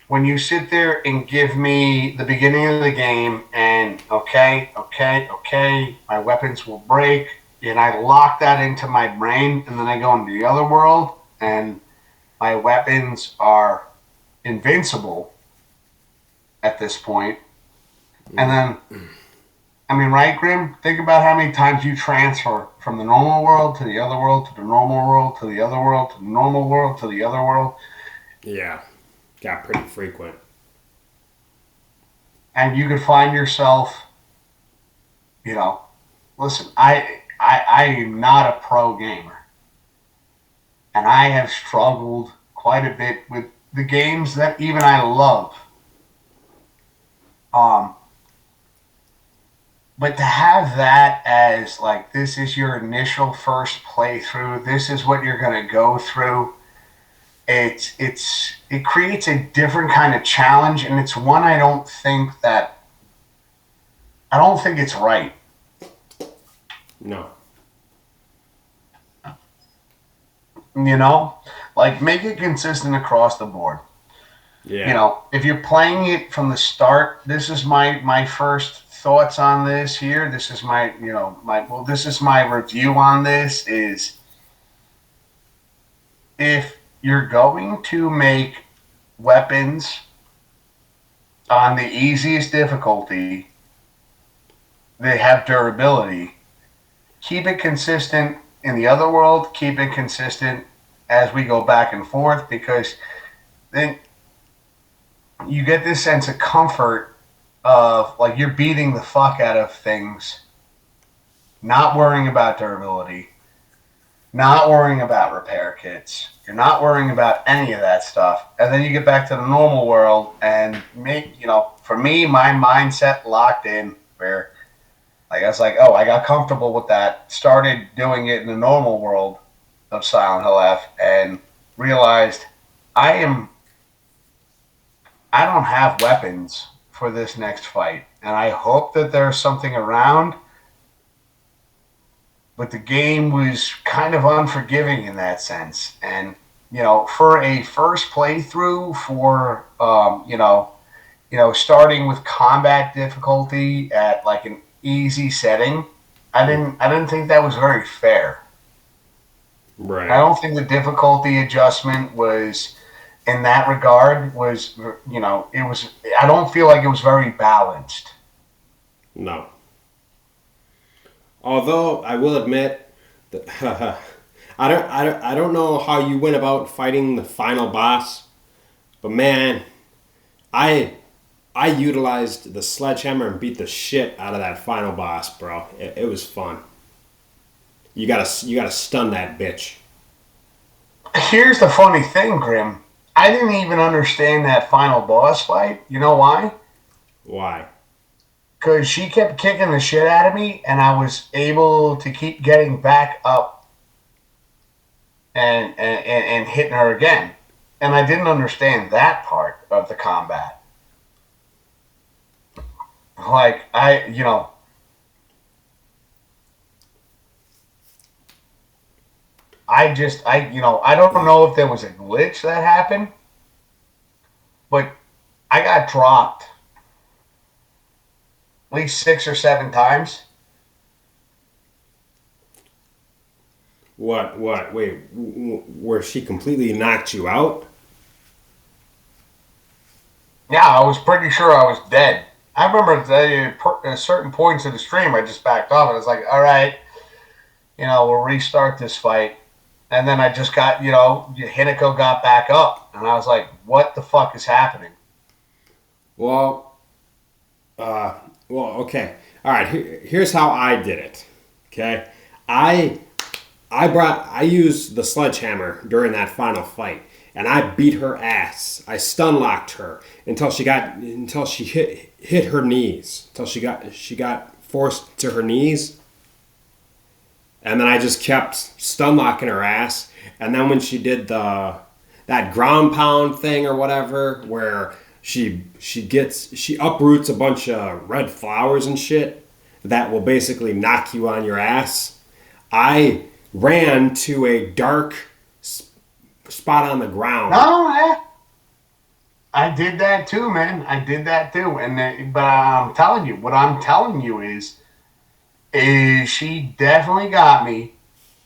When you sit there and give me the beginning of the game and okay, my weapons will break, and I lock that into my brain, and then I go into the other world and my weapons are invincible at this point, and then I mean, right, Grim? Think about how many times you transfer from the normal world to the other world to the normal world to the other world to the normal world to the other world. Yeah. Got pretty frequent. And you could find yourself, you know, listen, I am not a pro gamer. and I have struggled quite a bit with the games that even I love. Um, but to have that as like this is your initial first playthrough, this is what you're going to go through. It creates a different kind of challenge, and it's one I don't think it's right. No. You know, like make it consistent across the board. You Yeah. know, if you're playing it from the start, this is my first thoughts on this here. This is my this is my review on this is if you're going to make weapons on the easiest difficulty, they have durability. Keep it consistent in the other world, keep it consistent as we go back and forth because then you get this sense of comfort of like you're beating the fuck out of things, not worrying about durability, not worrying about repair kits. You're not worrying about any of that stuff. And then you get back to the normal world and for me, my mindset locked in where like I was like, oh, I got comfortable with that, started doing it in the normal world of Silent Hill F and realized I am I don't have weapons for this next fight. And I hope that there's something around, but the game was kind of unforgiving in that sense. And, for a first playthrough for, starting with combat difficulty at like an easy setting, I didn't think that was very fair. I Right. don't think the difficulty adjustment was in that regard was it was I don't feel like it was very balanced. No. Although I will admit that I don't know how you went about fighting the final boss, but man, I I utilized the sledgehammer and beat the shit out of that final boss, bro. It was fun. You gotta stun that bitch. Here's the funny thing, Grim. I didn't even understand that final boss fight. You know why? Why? Because she kept kicking the shit out of me, and I was able to keep getting back up and hitting her again. And I didn't understand that part of the combat. Like, I don't know if there was a glitch that happened, but I got dropped at least 6 or 7 times. What? What? Wait, where she completely knocked you out? Yeah, I was pretty sure I was dead. I remember at certain points of the stream, I just backed off and I was like, all right, we'll restart this fight. And then I just got, Hinako got back up. And I was like, what the fuck is happening? Well, uh, okay. All right. Here's how I did it. Okay, I I used the sledgehammer during that final fight, and I beat her ass. I stun locked her until she hit her knees, until she got forced to her knees, and then I just kept stun locking her ass. And then when she did that ground pound thing or whatever, where she uproots a bunch of red flowers and shit that will basically knock you on your ass. I ran to a dark spot on the ground. No, I did that too, man. I did that too. But I'm telling you, what I'm telling you is she definitely got me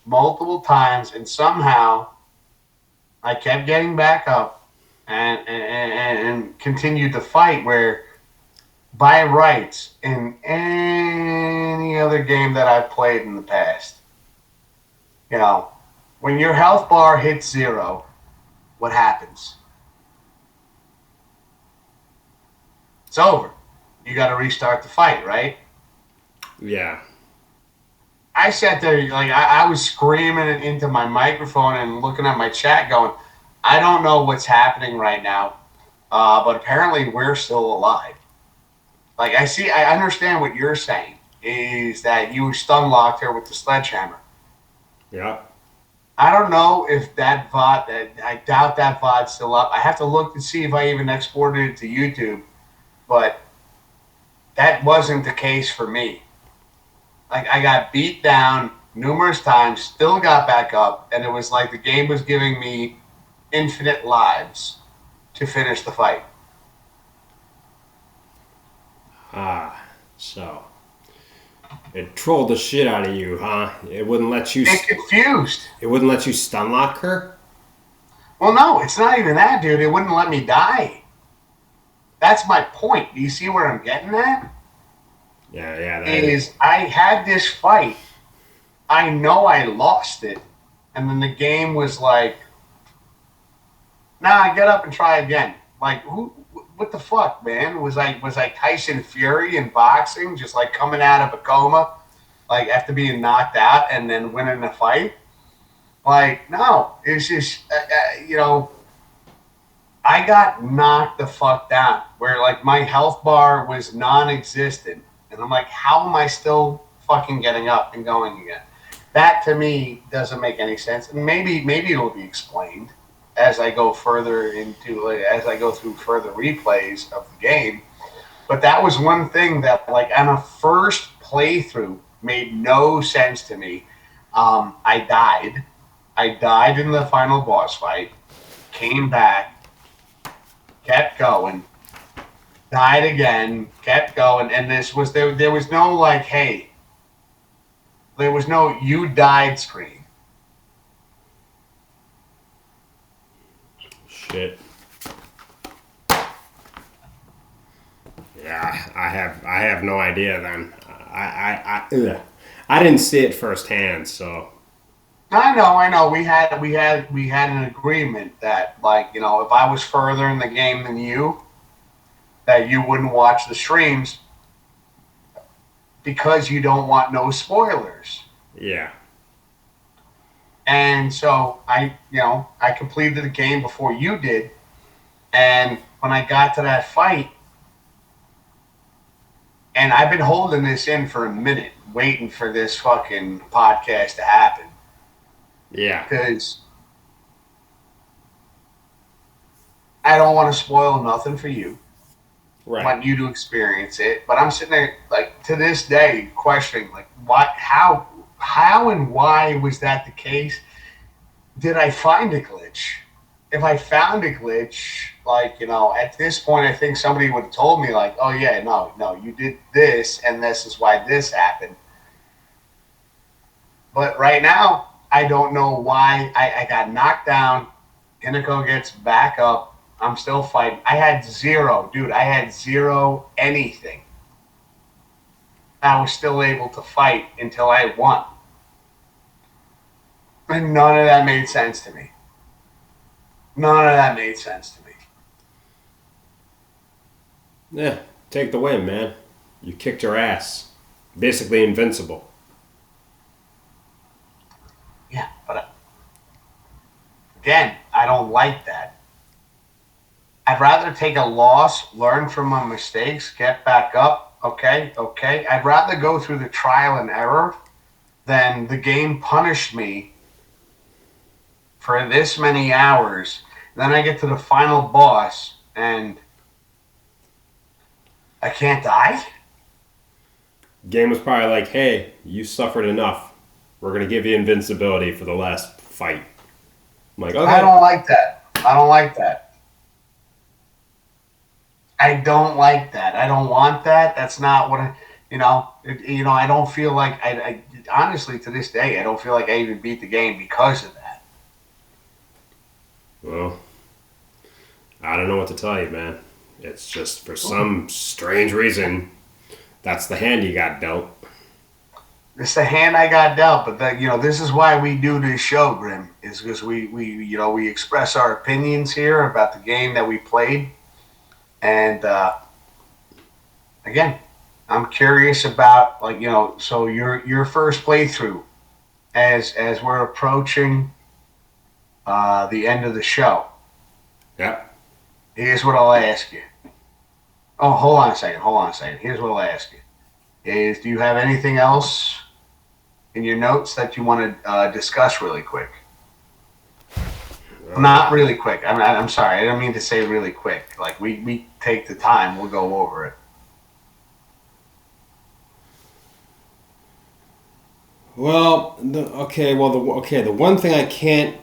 multiple times, and somehow I kept getting back up and continued to fight. Where by rights in any other game that I've played in the past, you know, when your health bar hits zero, what happens? It's over. You got to restart the fight, right? Yeah. I sat there like I was screaming into my microphone and looking at my chat, going, "I don't know what's happening right now, but apparently we're still alive." Like I understand what you're saying is that you stun locked her with the sledgehammer. Yeah. I don't know if that VOD. I doubt that VOD's still up. I have to look to see if I even exported it to YouTube, but that wasn't the case for me. Like I got beat down numerous times, still got back up, and it was like the game was giving me infinite lives to finish the fight. Ah, so it trolled the shit out of you, huh? It wouldn't let you. And confused. It wouldn't let you stun lock her. Well, no, it's not even that, dude. It wouldn't let me die. That's my point. Do you see where I'm getting at? Yeah, yeah. Is I had this fight. I know I lost it, and then the game was like, "Nah, get up and try again." Like, who? What the fuck, man? Was I Tyson Fury in boxing, just like coming out of a coma, like after being knocked out and then winning the fight? Like, no, it's just I got knocked the fuck down where like my health bar was non-existent, and I'm like, how am I still fucking getting up and going again? That to me doesn't make any sense, and maybe it'll be explained as I go further into as I go through further replays of the game. But that was one thing that like on a first playthrough made no sense to me. I died. I died in the final boss fight. Came back, kept going, died again, kept going, and this was there. There was no like, hey, there was no you died screen. Shit. Yeah, I have no idea. Then I didn't see it firsthand, so I know. We had an agreement that like if I was further in the game than you, that you wouldn't watch the streams because you don't want no spoilers. yeah. And so I completed the game before you did, and when I got to that fight, and I've been holding this in for a minute, waiting for this fucking podcast to happen Yeah. because I don't want to spoil nothing for you. I Right. want you to experience it, but I'm sitting there like to this day questioning like what, how, and why was that the case? Did I find a glitch? If I found a glitch, like, at this point, I think somebody would have told me, like, oh, yeah, no, you did this, and this is why this happened. But right now, I don't know why I got knocked down. Hinako gets back up. I'm still fighting. I had zero, dude. I had zero anything. I was still able to fight until I won. And none of that made sense to me. None of that made sense to me. Yeah. Take the win, man. You kicked her ass. Basically invincible. Yeah, but again, I don't like that. I'd rather take a loss, learn from my mistakes, get back up. Okay. I'd rather go through the trial and error than the game punish me for this many hours. Then I get to the final boss and I can't die. Game was probably like, hey, you suffered enough. We're gonna give you invincibility for the last fight. I'm like, I okay. don't like that. I don't like that. I don't like that. I don't want that. That's not what I don't feel like I honestly to this day I don't feel like I even beat the game because of that. Well, I don't know what to tell you, man. It's just for some strange reason, that's the hand you got dealt. It's the hand I got dealt, but this is why we do this show, Grim, is because we express our opinions here about the game that we played, and again, I'm curious about, like, so your first playthrough, as we're approaching the end of the show. Yeah. Here's what I'll ask you. Oh, hold on a second. Hold on a second. Here's what I'll ask you: Is do you have anything else in your notes that you want to discuss really quick? Not really quick. I'm sorry. I don't mean to say really quick. Like we take the time. We'll go over it. Well, the one thing I can't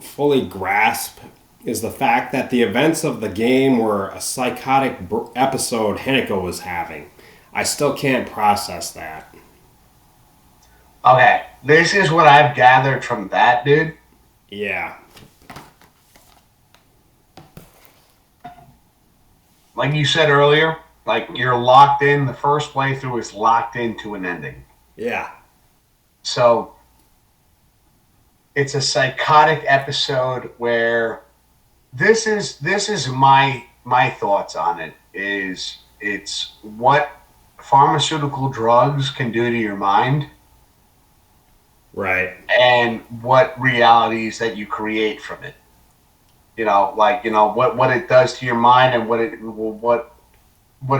fully grasp is the fact that the events of the game were a psychotic episode Hinako was having. I still can't process that. Okay, this is what I've gathered from that, dude. Yeah. Like you said earlier, like you're locked in. The first playthrough is locked into an ending. Yeah. So it's a psychotic episode where this is my thoughts on it is it's what pharmaceutical drugs can do to your mind Right. and what realities that you create from it. Like what it does to your mind and what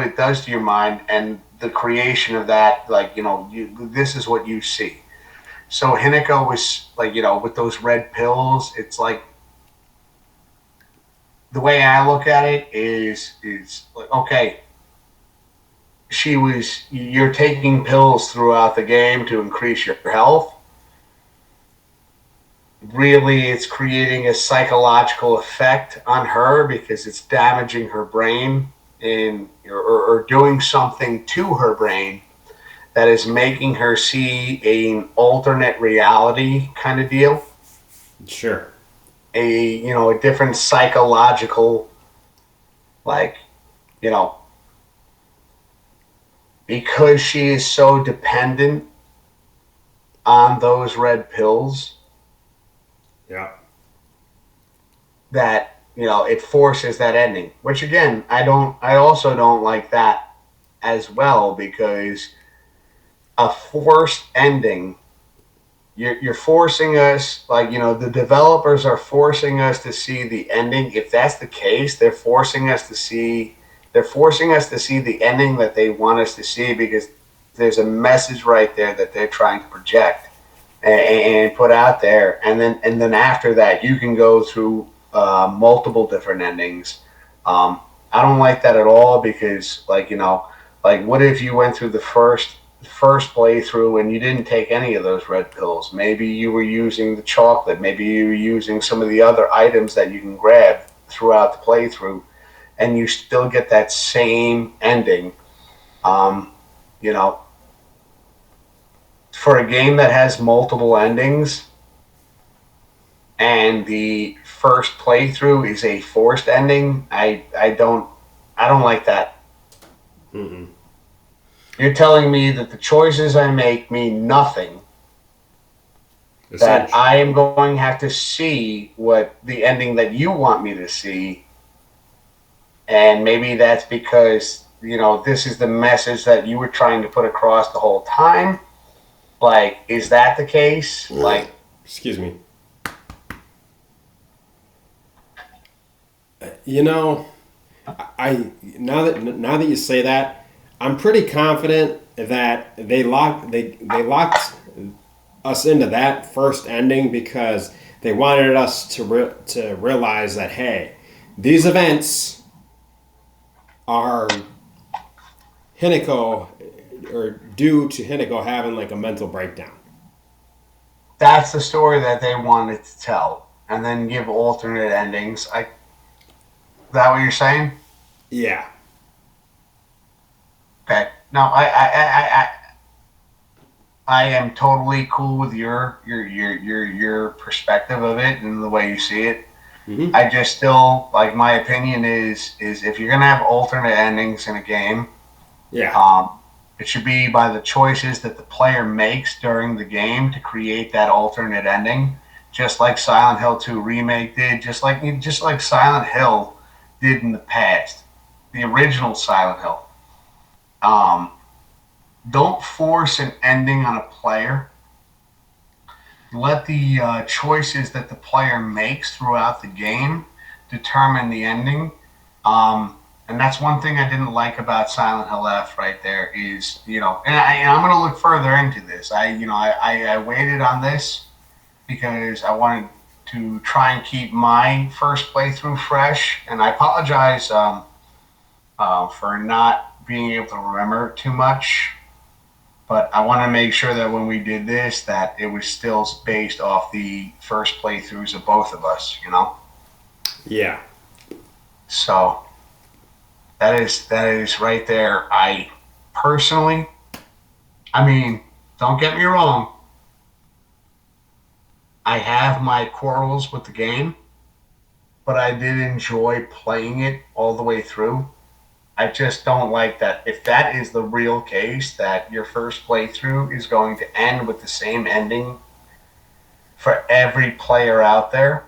it does to your mind and the creation of that. Like this is what you see. So Hinako was like with those red pills. It's like the way I look at it is like okay, you're taking pills throughout the game to increase your health. Really, it's creating a psychological effect on her because it's damaging her brain or doing something to her brain that is making her see an alternate reality kind of deal, Sure. a different psychological, like you know because she is so dependent on those red pills Yeah. that it forces that ending, which again I also don't like that as well because a forced ending, you're forcing us, like the developers are forcing us to see the ending. If that's the case, they're forcing us to see the ending that they want us to see because there's a message right there that they're trying to project and put out there, and then after that you can go through multiple different endings. I don't like that at all because like what if you went through the first playthrough and you didn't take any of those red pills? Maybe you were using the chocolate. Maybe you were using some of the other items that you can grab throughout the playthrough, and you still get that same ending. Um, you know, for a game that has multiple endings and the first playthrough is a forced ending, I don't like that. Mm-mm. You're telling me that the choices I make mean nothing, that Essentially. I am going to have to see what the ending that you want me to see, and maybe that's because this is the message that you were trying to put across the whole time. Like, is that the case? Like, Excuse me. You know, I now that you say that, I'm pretty confident that they locked us into that first ending because they wanted us to realize that hey, these events are Hinako or due to Hinako having like a mental breakdown. that's the story that they wanted to tell, and then give alternate endings. Is that what you're saying? Yeah. Okay. No, I am totally cool with your perspective of it and the way you see it. Hmm. I just still like, my opinion is if you're gonna have alternate endings in a game, Yeah. um, it should be by the choices that the player makes during the game to create that alternate ending, just like Silent Hill 2 remake did, just like Silent Hill did in the past, the original Silent Hill. Um, don't force an ending on a player. Let the choices that the player makes throughout the game determine the ending. And that's one thing I didn't like about Silent Hill F right there is, and I'm going to look further into this. I waited on this because I wanted to try and keep my first playthrough fresh. And I apologize for not being able to remember too much. But I want to make sure that when we did this, that it was still based off the first playthroughs of both of us. Yeah. So that is right there. I personally, I mean, don't get me wrong. I have my quarrels with the game, but I did enjoy playing it all the way through. I just don't like that. If that is the real case, that your first playthrough is going to end with the same ending for every player out there,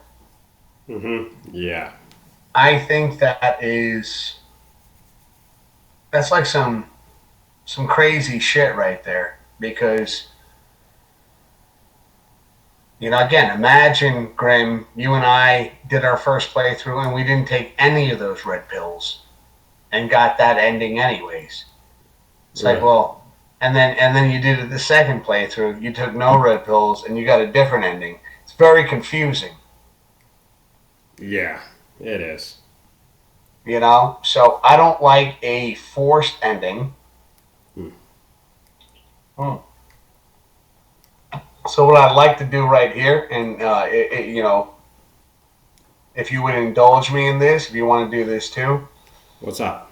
Yeah. I think that's like some crazy shit right there. Because again, imagine Grim, you and I did our first playthrough and we didn't take any of those red pills and got that ending anyways. It's like, Right. well, and then you did it the second playthrough. You took no red pills and you got a different ending. It's very confusing, Yeah. It is. So I don't like a forced ending. Hmm. Hmm. So what I'd like to do right here, and if you would indulge me in this, if you want to do this too, What's up?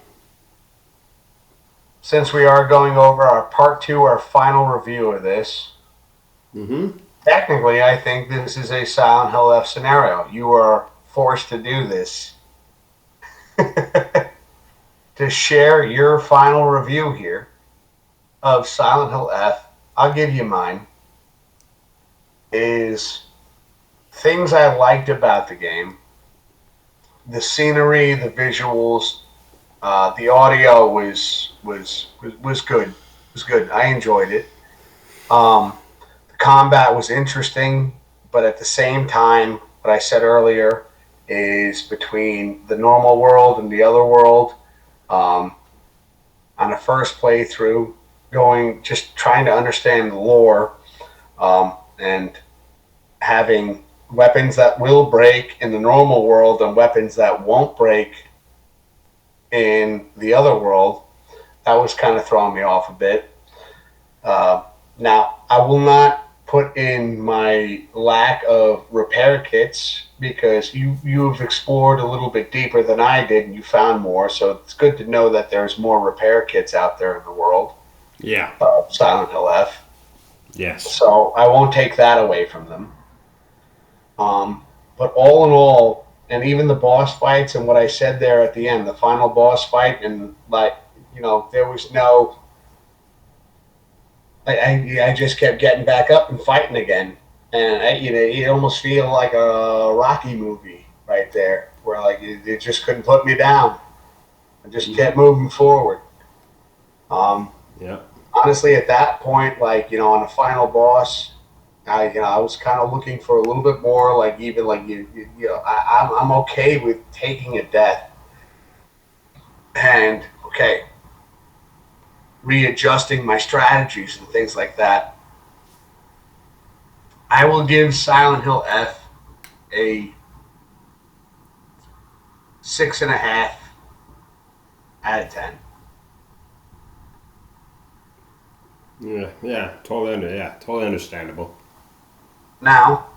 since we are going over our part two, our final review of this, Mm-hmm. technically I think this is a Silent Hill F scenario. You are forced to do this. To share your final review here of Silent Hill F, I'll give you mine, is things I liked about the game. The scenery, the visuals, the audio was good. Was good. I enjoyed it. The combat was interesting, but at the same time, what I said earlier is between the normal world and the other world. Um, on a first playthrough, going just trying to understand the lore, and having weapons that will break in the normal world and weapons that won't break in the other world, that was kind of throwing me off a bit. Uh, Now, I will not put in my lack of repair kits because you've explored a little bit deeper than I did and you found more. So it's good to know that there's more repair kits out there in the world. Yeah. Silent Hill F. Yes. So I won't take that away from them. But all in all, and even the boss fights and what I said there at the end, the final boss fight, and there was no. I just kept getting back up and fighting again, and you almost feel like a Rocky movie right there, where like it just couldn't put me down. I just Mm-hmm. kept moving forward. Um, Yeah. Honestly, at that point, on a final boss, I was kind of looking for a little bit more. Like even like I'm okay with taking a death and okay, readjusting my strategies and things like that. I will give Silent Hill F a 6.5 out of 10. Yeah. Yeah. Totally understandable. Now,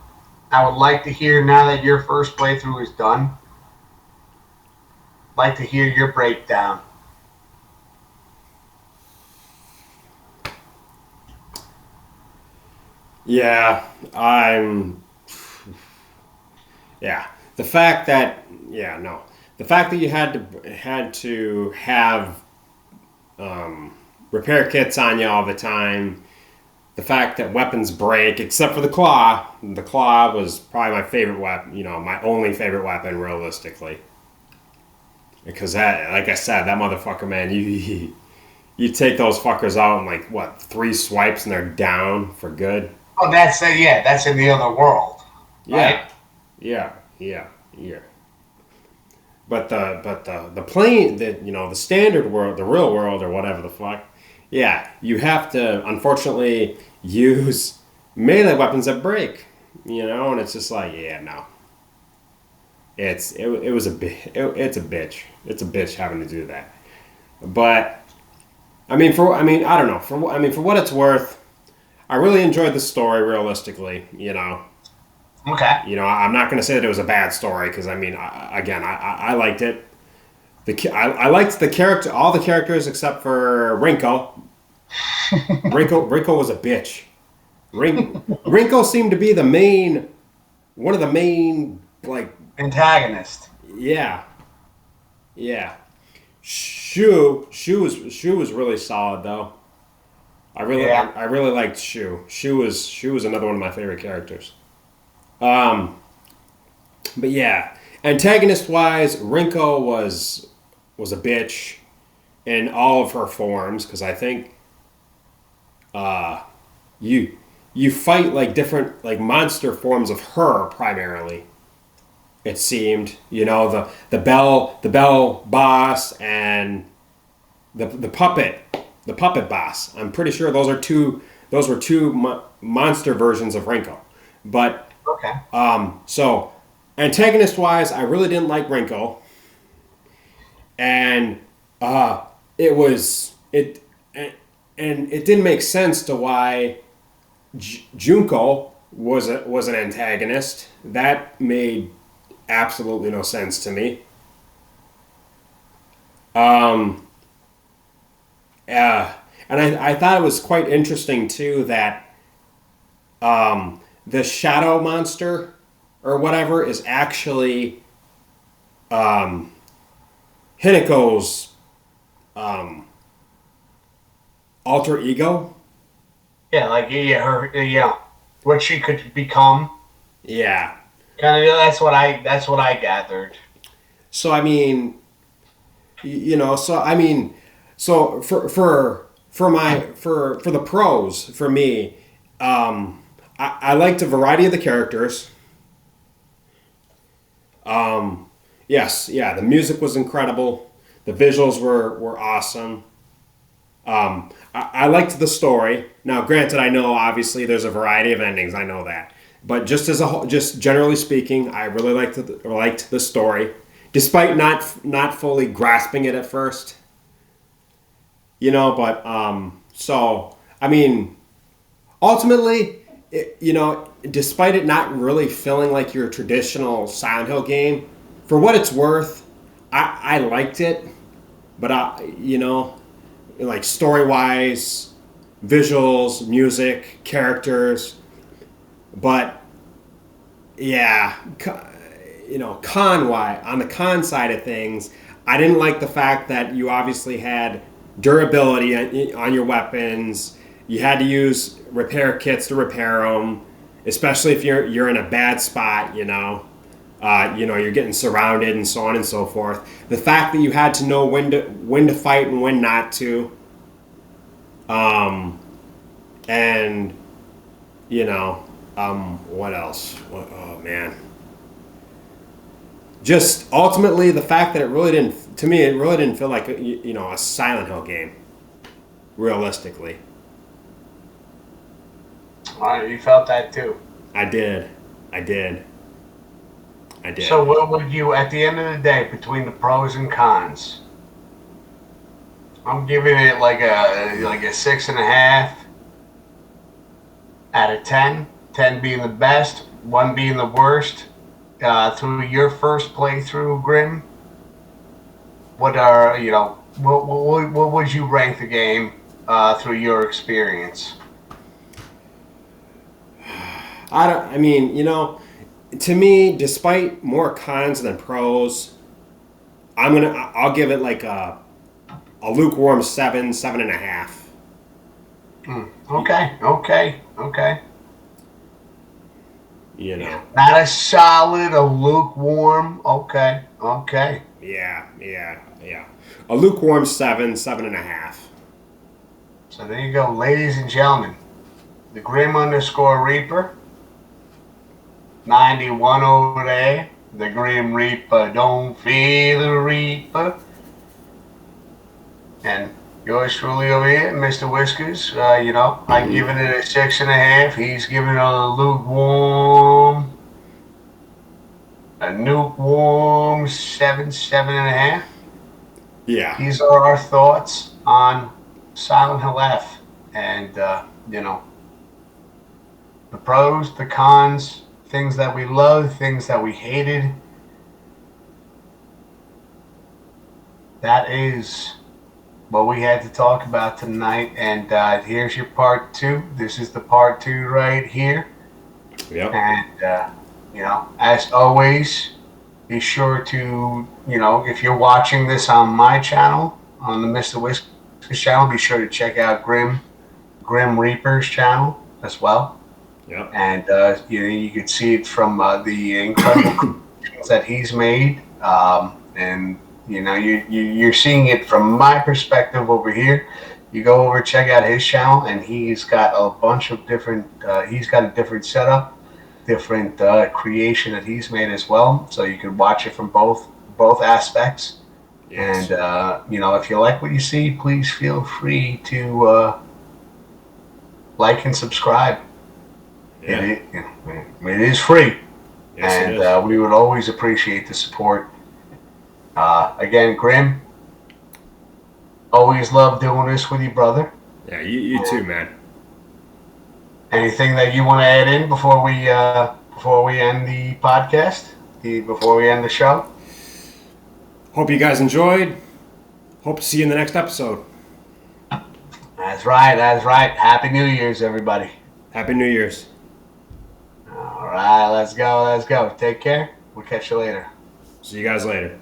I would like to hear, now that your first playthrough is done, like to hear your breakdown. Yeah. I'm. Yeah. The fact that. Yeah. No. The fact that you had to have repair kits on you all the time. The fact that weapons break, except for the claw. The claw was probably my favorite weapon. My only favorite weapon, realistically. Because that, like I said, that motherfucker, man, you take those fuckers out in like what 3 swipes and they're down for good. Oh, that's yeah, that's in the other world, right? Yeah, yeah, yeah, yeah. But the plane the the standard world, the real world or whatever the fuck. Yeah, you have to unfortunately use melee weapons that break. And it's just like no, it was it's a bitch. It's a bitch having to do that. But I don't know. For what it's worth, I really enjoyed the story. Realistically, Okay. I'm not going to say that it was a bad story because I liked it. I liked the character, all the characters except for Rinko. Rinko was a bitch. Rinko seemed to be one of the main, like, Antagonist. yeah, yeah. Shu was really solid though. Yeah. I really liked Shu. Shu was another one of my favorite characters. Um, but yeah, antagonist wise, Rinko was a bitch in all of her forms because I think you you fight like different like monster forms of her primarily. It seemed the bell boss and the puppet boss. I'm pretty sure those were two monster versions of Rinko, but Okay. so antagonist wise, I really didn't like Rinko, and it was it and it didn't make sense to why Junko was an antagonist. That made absolutely no sense to me. Um, and I thought it was quite interesting too that the shadow monster or whatever is actually Hineko's alter ego. Yeah, like yeah, what she could become. Yeah. Kind of. That's what I gathered. So I mean, so for the pros for me, I liked a variety of the characters. Yes, yeah, the music was incredible. The visuals were awesome. I liked the story. Now, granted, I know obviously there's a variety of endings. I know that, but just as a whole, just generally speaking, I really liked the story, despite not fully grasping it at first. But so I mean, ultimately, despite it not really feeling like your traditional Silent Hill game, for what it's worth, I liked it, but like story wise, visuals, music, characters, but yeah, on the con side of things, I didn't like the fact that you obviously had durability on your weapons. You had to use repair kits to repair them, especially if you're in a bad spot. You're getting surrounded and so on and so forth. The fact that you had to know when to fight and when not to, and what else? Oh man, just ultimately the fact that it really didn't feel like a Silent Hill game, realistically. You felt that too. I did. I did. I did. So, what would you, at the end of the day, between the pros and cons? I'm giving it like a 6.5 out of 10. 10 being the best, 1 being the worst. Through your first playthrough, Grim, what would you rank the game through your experience? To me, despite more cons than pros, I'll give it like a lukewarm 7.5. Okay. You know. Not a solid, a lukewarm. Okay. Yeah. A lukewarm 7.5. So there you go, ladies and gentlemen. The Grim _ Reaper. 91 over there. The Grim Reaper, don't fear the Reaper. And yours truly over here, Mr. Whiskers. I'm giving it a 6.5. He's giving it a lukewarm 7, 7.5. Yeah. These are our thoughts on Silent Hill F. And, the pros, the cons, things that we loved, things that we hated. That is what we had to talk about tonight. And here's your part 2. This is the part 2 right here. Yep. And, as always, be sure to, if you're watching this on my channel, on the Mr. Whiskers channel, be sure to check out Grim Reaper's channel as well. Yep. And, you can see it from the incredible that he's made. And, you're seeing it from my perspective over here. You go over, check out his channel, and he's got a bunch of different, he's got a different setup, different creation that he's made as well. So you can watch it from both aspects. Yes. And, if you like what you see, please feel free to like and subscribe. Yeah. It is free. Yes, and we would always appreciate the support. Again, Grim, always love doing this with you, brother. Yeah, you too, man. Anything that you want to add in before we end the podcast? Before we end the show? Hope you guys enjoyed. Hope to see you in the next episode. That's right. Happy New Year's, everybody. Happy New Year's. All right, let's go. Take care. We'll catch you later. See you guys later.